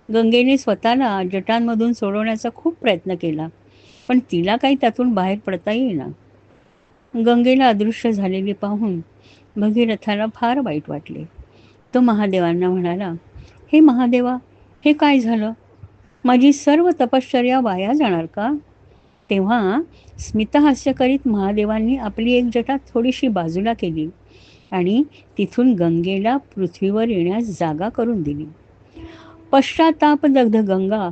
गंगेने स्वतःला जटांमधून सोडवण्याचा खूप प्रयत्न केला, पण तिला काही त्यातून बाहेर पडता येईना. गंगेला अदृश्य झालेली पाहून भगीरथाला फार वाईट वाटले. तो महादेवांना म्हणाला, हे महादेवा, हे काय झालं? माझी सर्व तपश्चर्या वाया जाणार का? तेव्हा स्मितहास्य करीत महादेवांनी आपली एक जटा थोडीशी बाजूला केली आणि तिथून गंगेला पृथ्वीवर येण्यास जागा करून दिली. पश्चातापदग्ध गंगा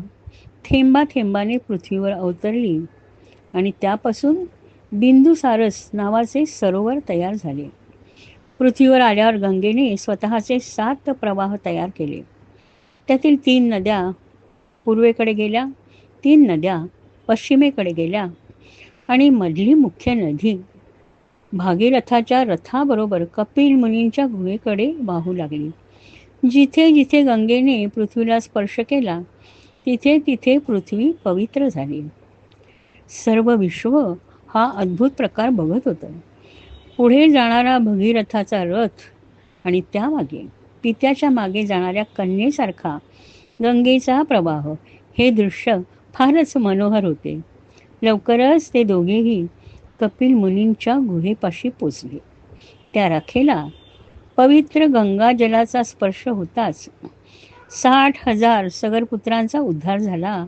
थेंबा थेंबाने पृथ्वीवर अवतरली आणि त्यापासून बिंदुसारस नावाचे सरोवर तयार झाले. पृथ्वीवर आल्यावर गंगेने स्वतःचे 7 प्रवाह तयार केले. त्यातील 3 नद्या पूर्वेकडे गेल्या, 3 नद्या पश्चिमेकडे गेल्या आणि मधली मुख्य नदी भागीरथाच्या रथाबरोबर कपिल मुनींच्या गुहेकडे वाहू लागली. जिथे जिथे गंगेने पृथ्वीला स्पर्श केला तिथे तिथे पृथ्वी पवित्र झाली. सर्व विश्व हा अद्भुत प्रकार बघत होतं. पुढे जाणारा भगीरथाचा रथ आणि त्यामागे पित्याच्या मागे जाणाऱ्या कन्येसारखा गंगेचा प्रवाह, हे दृश्य फारच मनोहर होते. लवकरच ते दोघेही कपिल मुनींच्या गुहेपाशी पोचले. त्या रखेला पवित्र गंगाजलाचा स्पर्श होताच 60,000 सगरपुत्रांचा उद्धार झाला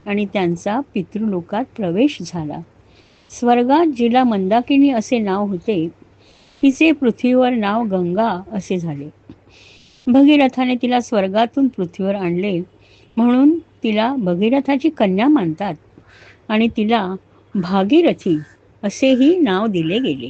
आणि त्यांचा पितृलोकात प्रवेश झाला. स्वर्गात जिला मंदाकिनी असे नाव होते, तिचे पृथ्वीवर नाव गंगा असे झाले. भगीरथाने तिला स्वर्गातून पृथ्वीवर आणले म्हणून तिला भगीरथाची कन्या मानतात आणि तिला भागीरथी असेही नाव दिले गेले.